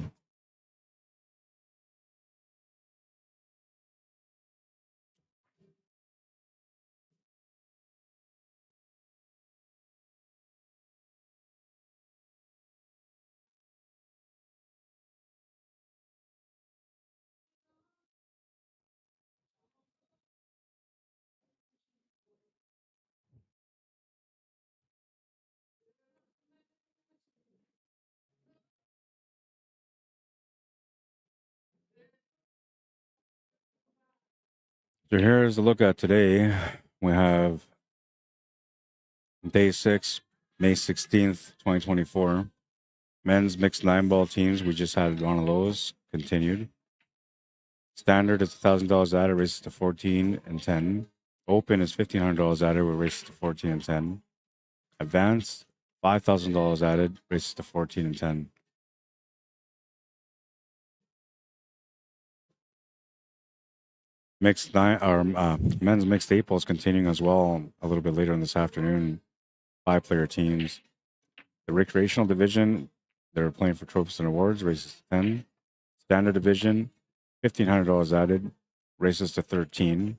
[SPEAKER 1] So here's a look at today. We have day 6, May 16th, 2024. Men's mixed 9-ball teams. We just had one of those. Continued. Standard is $1,000 added, races to 14 and 10. Open is $1,500 added, with races to 14 and 10. Advanced, $5,000 added, races to 14 and 10. Mixed men's mixed 8-ball is continuing as well a little bit later in this afternoon. 5-player teams. The recreational division, they're playing for trophies and awards, races to 10. Standard division, $1,500 added, races to 13.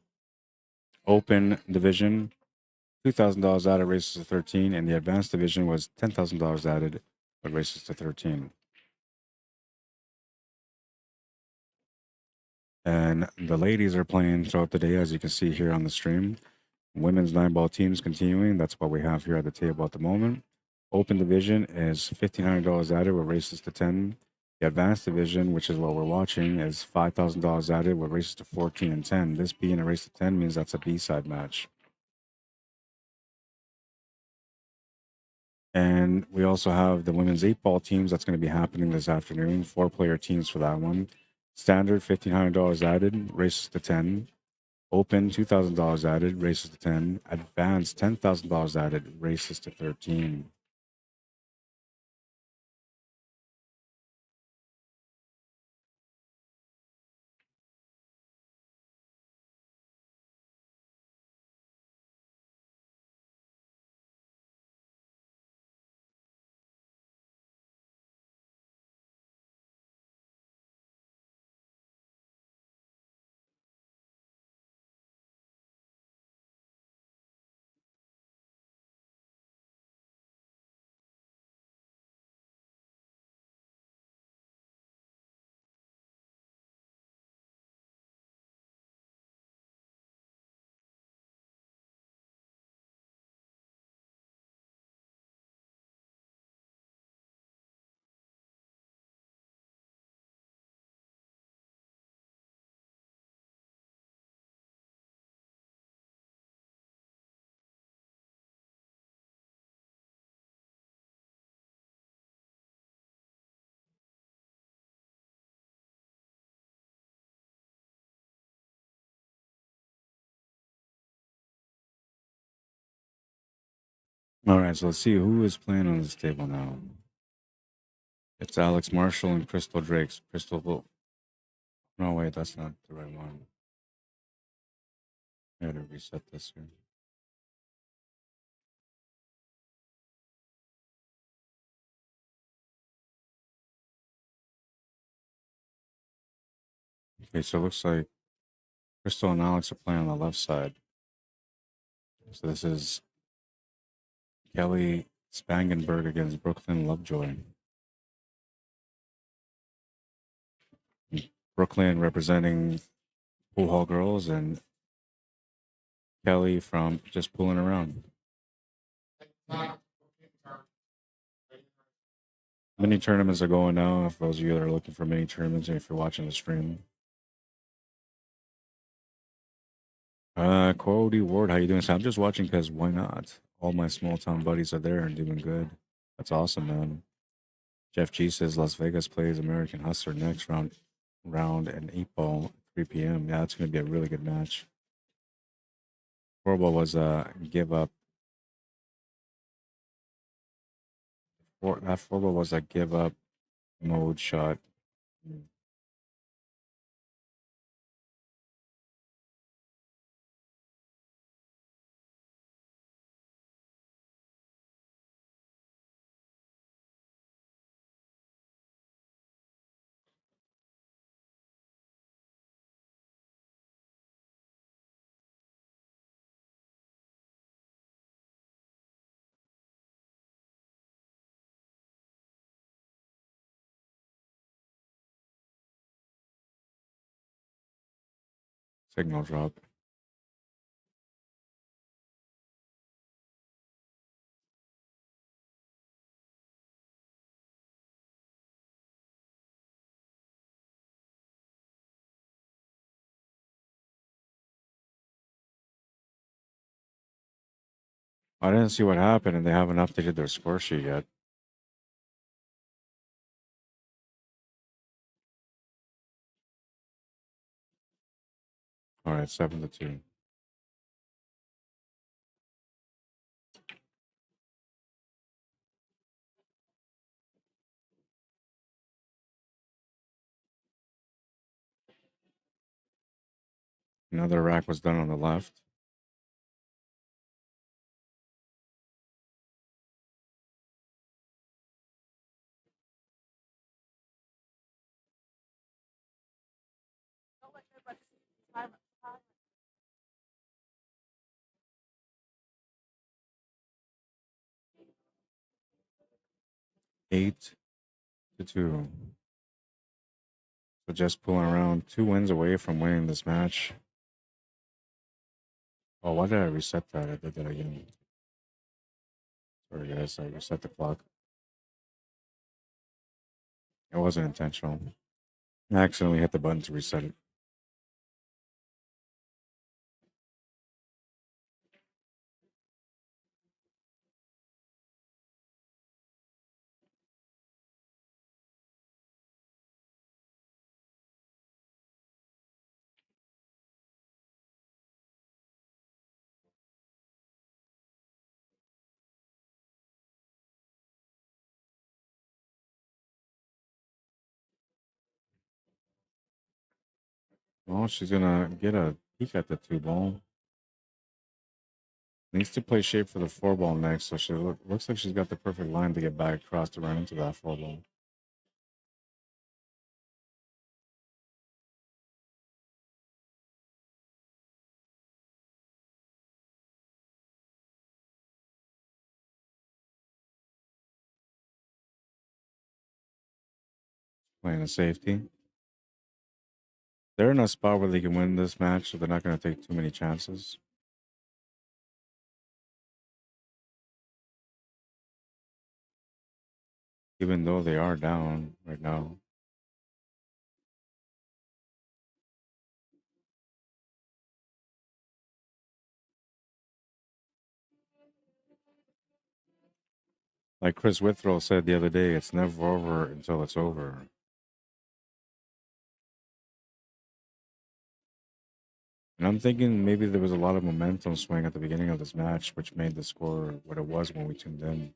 [SPEAKER 1] Open division, $2,000 added, races to 13. And the advanced division was $10,000 added, but races to 13. And the ladies are playing throughout the day, as you can see here on the stream. Women's 9-ball teams continuing. That's what we have here at the table at the moment. Open division is $1,500 added, with races to 10. The advanced division, which is what we're watching, is $5,000 added, with races to 14 and 10. This being a race to 10 means that's a B-side match. And we also have the women's 8-ball teams. That's going to be happening this afternoon. 4-player teams for that one. Standard, $1,500 added, races to 10. Open, $2,000 added, races to 10. Advanced, $10,000 added, races to 13. All right, so let's see who is playing on this table now. It's Alex Marshall and Crystal Drakes. Crystal, no, wait, that's not the right one. I gotta reset this here. Okay, so it looks like Crystal and Alex are playing on the left side. So this is Kelly Spangenberg against Brooklyn Lovejoy. Brooklyn representing Pool Hall Girls and Kelly from Just Pooling Around. Mini tournaments are going now. For those of you that are looking for mini tournaments, and if you're watching the stream, Cody Ward, how you doing? So I'm just watching because why not? All my small town buddies are there and doing good. That's awesome, man. Jeff G says Las Vegas plays American Hustler next round and 8 ball, 3 p.m. Yeah, it's gonna be a really good match. 4 ball was a give up. That 4 ball was a give up mode shot. Signal drop. I didn't see what happened, and they haven't updated their score sheet yet. All right, 7-2. Another rack was done on the left. Eight to 2. So just pulling around 2 wins away from winning this match. Oh, why did I reset that? I did that again. Sorry, guys. I reset the clock. It wasn't intentional. I accidentally hit the button to reset it. Well, she's gonna get a peek at the 2 ball. Needs to play shape for the 4 ball next, so she looks like she's got the perfect line to get back across to run into that 4 ball. Playing a safety. They're in a spot where they can win this match, so they're not going to take too many chances. Even though they are down right now. Like Chris Withrow said the other day, it's never over until it's over. And I'm thinking maybe there was a lot of momentum swing at the beginning of this match, which made the score what it was when we tuned in.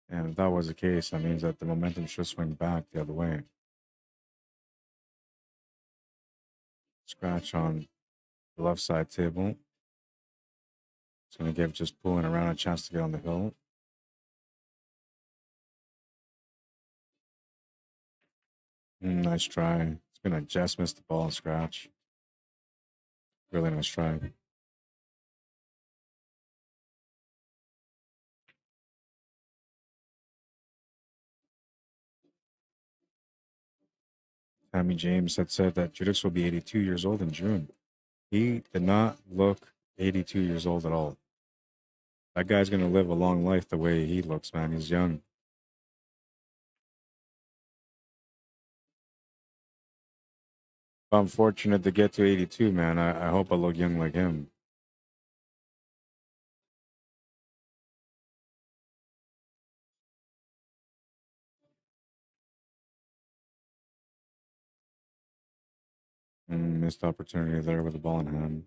[SPEAKER 1] And if that was the case, that means that the momentum should swing back the other way. Scratch on the left side table. It's going to give just pulling around a chance to get on the hill. Nice try. It's going to just miss the ball and scratch. Really nice try. Tammy James had said that Judix will be 82 years old in June. He did not look 82 years old at all. That guy's going to live a long life the way he looks, man. He's young. If I'm fortunate to get to 82, man, I hope I look young like him. Missed opportunity there with the ball in hand.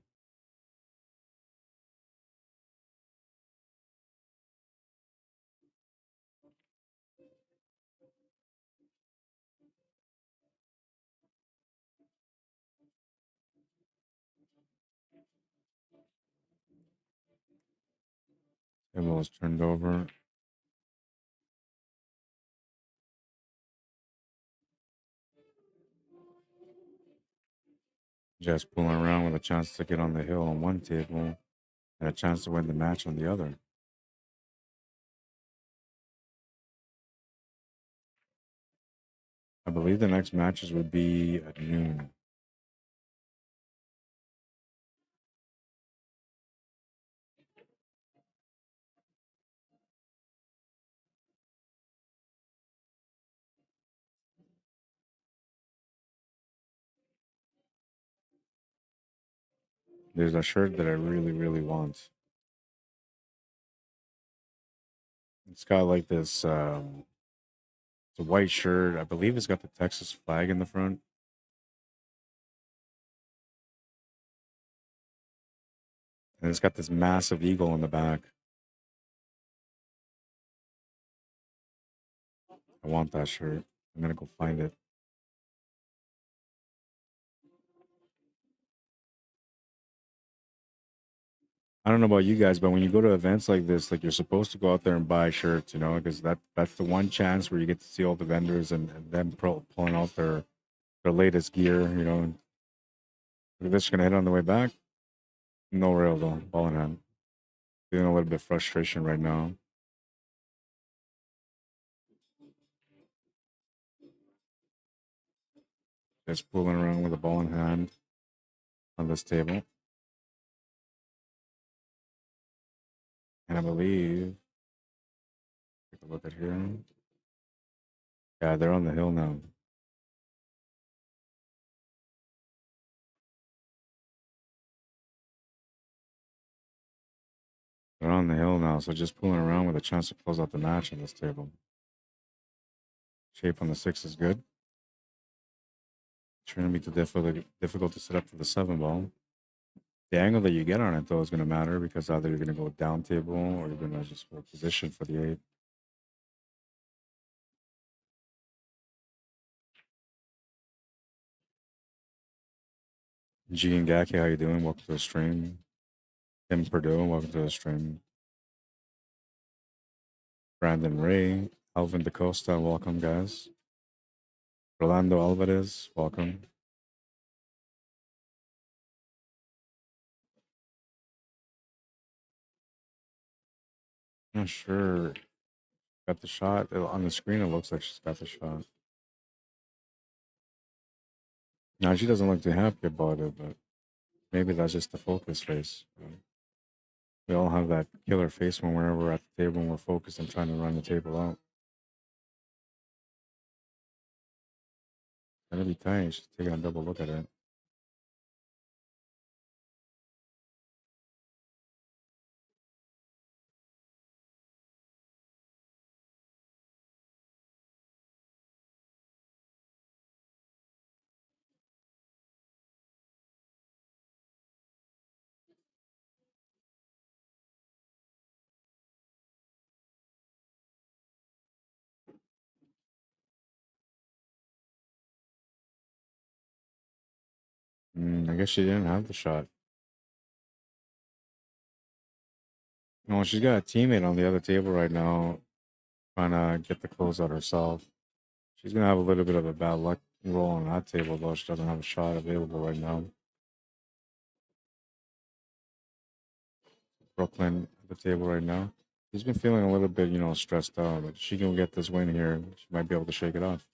[SPEAKER 1] Table was turned over. Just pulling around with a chance to get on the hill on one table and a chance to win the match on the other. I believe the next matches would be at noon. There's a shirt that I really, really want. It's got like this, it's a white shirt. I believe it's got the Texas flag in the front. And it's got this massive eagle in the back. I want that shirt. I'm going to go find it. I don't know about you guys, but when you go to events like this, like you're supposed to go out there and buy shirts, you know, because that's the one chance where you get to see all the vendors and them pulling out their latest gear, you know. Look at this, gonna hit on the way back. No rail though, ball in hand. Feeling a little bit of frustration right now. Just fooling around with a ball in hand on this table. And I believe, take a look at here. Yeah, they're on the hill now. They're on the hill now, so just pulling around with a chance to close out the match on this table. Shape on the 6 is good. Trying to be difficult to set up for the 7 ball. The angle that you get on it, though, is going to matter because either you're going to go down table or you're going to just hold position for the 8. G and Gaki, how you doing? Welcome to the stream. Tim Purdue, welcome to the stream. Brandon Ray, Alvin DaCosta, welcome, guys. Rolando Alvarez, welcome. Not sure. Got the shot. On the screen, it looks like she's got the shot. Now, she doesn't look too happy about it, but maybe that's just the focus face. We all have that killer face when we're at the table and we're focused and trying to run the table out. Gotta be tight. She's taking a double look at it. I guess she didn't have the shot. No, she's got a teammate on the other table right now trying to get the closeout herself. She's going to have a little bit of a bad luck roll on that table, though. She doesn't have a shot available right now. Brooklyn at the table right now. She's been feeling a little bit, stressed out, but she can get this win here. She might be able to shake it off.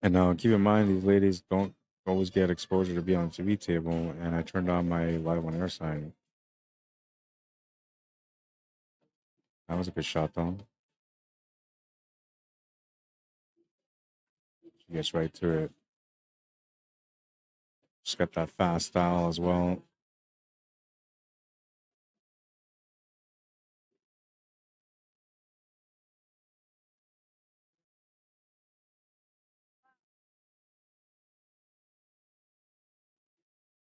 [SPEAKER 1] And now keep in mind, these ladies don't always get exposure to be on the TV table, and I turned on my live on air sign. That was a good shot, though. She gets right to it. She's got that fast style as well.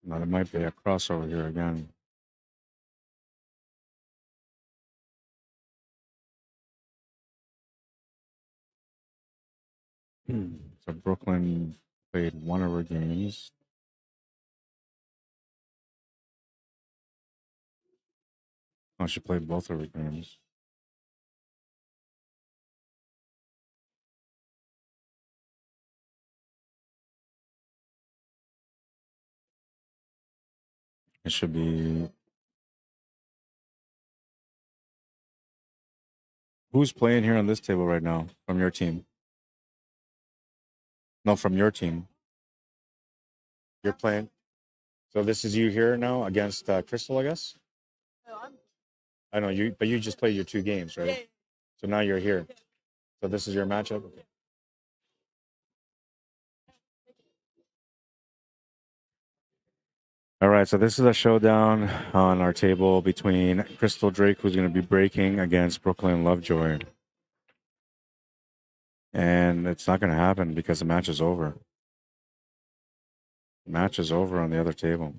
[SPEAKER 1] Now there might be a crossover here again. So Brooklyn played one of her games. Oh, she played both of her games. It should be. Who's playing here on this table right now from your team? No, from your team. You're playing. So this is you here now against Crystal, I guess. I know you, but you just played your 2 games, right? So now you're here. So this is your matchup. All right, so this is a showdown on our table between Crystal Drake, who's going to be breaking, against Brooklyn Lovejoy. And it's not going to happen because the match is over. The match is over on the other table.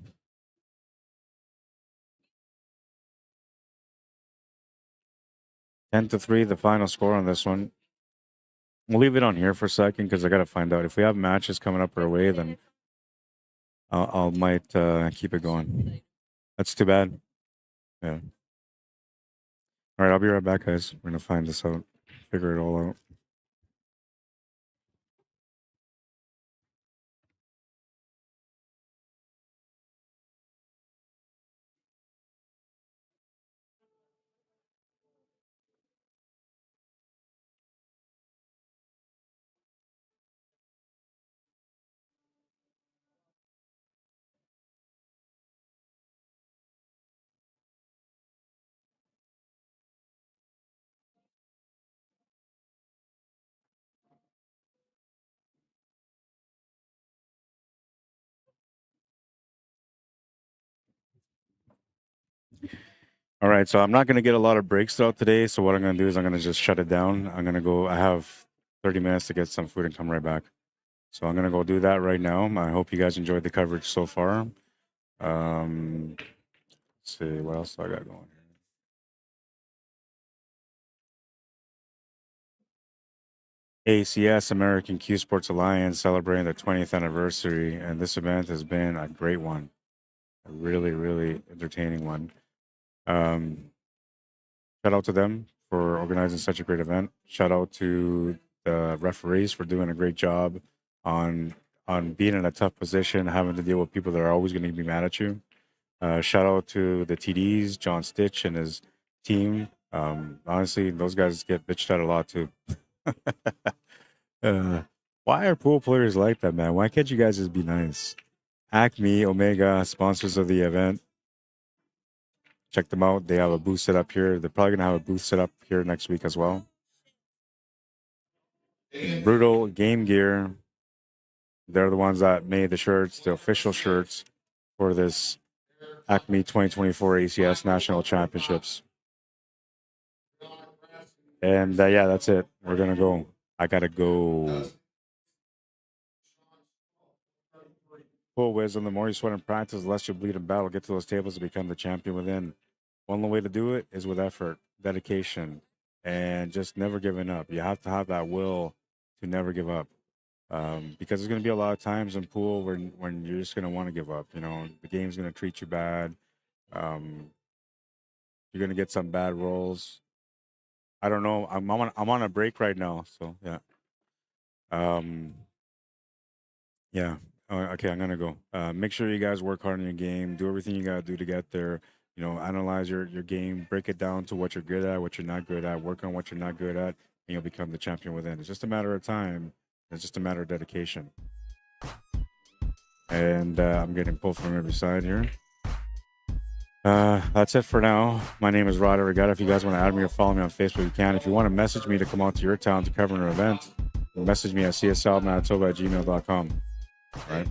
[SPEAKER 1] 10-3, the final score on this one. We'll leave it on here for a second because I got to find out. If we have matches coming up our way, then I might keep it going. That's too bad. Yeah. All right, I'll be right back, guys. We're going to find this out, figure it all out. All right, so I'm not going to get a lot of breaks throughout today. So what I'm going to do is I'm going to just shut it down. I'm going to go. I have 30 minutes to get some food and come right back. So I'm going to go do that right now. I hope you guys enjoyed the coverage so far. Let's see, what else do I got going here? ACS, American Cuesports Alliance, celebrating their 20th anniversary. And this event has been a great one. A really, really entertaining one. Shout out to them for organizing such a great event. Shout out to the referees for doing a great job on being in a tough position, having to deal with people that are always going to be mad at you. Shout out to the TDs, John Stitch and his team. Honestly, those guys get bitched at a lot too. Why are pool players like that, man? Why can't you guys just be nice? Acme, Omega, sponsors of the event. Check them out. They have a booth set up here. They're probably going to have a booth set up here next week as well. Brutal Game Gear. They're the ones that made the shirts, the official shirts for this Acme 2024 ACS National Championships. And yeah, that's it. We're going to go. I got to go. Full wisdom, the more you sweat and practice, the less you bleed in battle. Get to those tables to become the champion within. One way to do it is with effort, dedication, and just never giving up. You have to have that will to never give up. Because there's going to be a lot of times in pool when you're just going to want to give up. You know, the game's going to treat you bad. You're going to get some bad rolls. I don't know. I'm on a break right now, so yeah. Yeah. Okay, I'm gonna go. Make sure you guys work hard on your game. Do everything you gotta do to get there. You know, analyze your game, break it down to what you're good at, what you're not good at, work on what you're not good at, and you'll become the champion within. It's just a matter of time. It's just a matter of dedication. And I'm getting pulled from every side here. That's it for now. My name is Rod Arriagada. If you guys want to add me or follow me on Facebook, you can. If you want to message me to come out to your town to cover an event, message me at cslmanitoba@gmail.com. All right.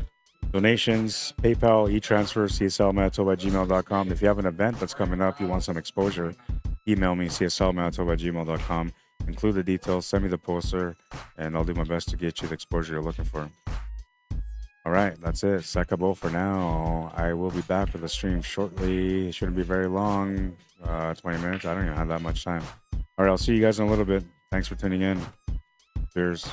[SPEAKER 1] Donations, PayPal, e-transfer, cslmanitoba@gmail.com. If you have an event that's coming up, you want some exposure, email me, cslmanitoba@gmail.com. Include the details, send me the poster, and I'll do my best to get you the exposure you're looking for. All right, that's it. Sakabo for now. I will be back with a stream shortly. It shouldn't be very long, 20 minutes. I don't even have that much time. All right, I'll see you guys in a little bit. Thanks for tuning in. Cheers.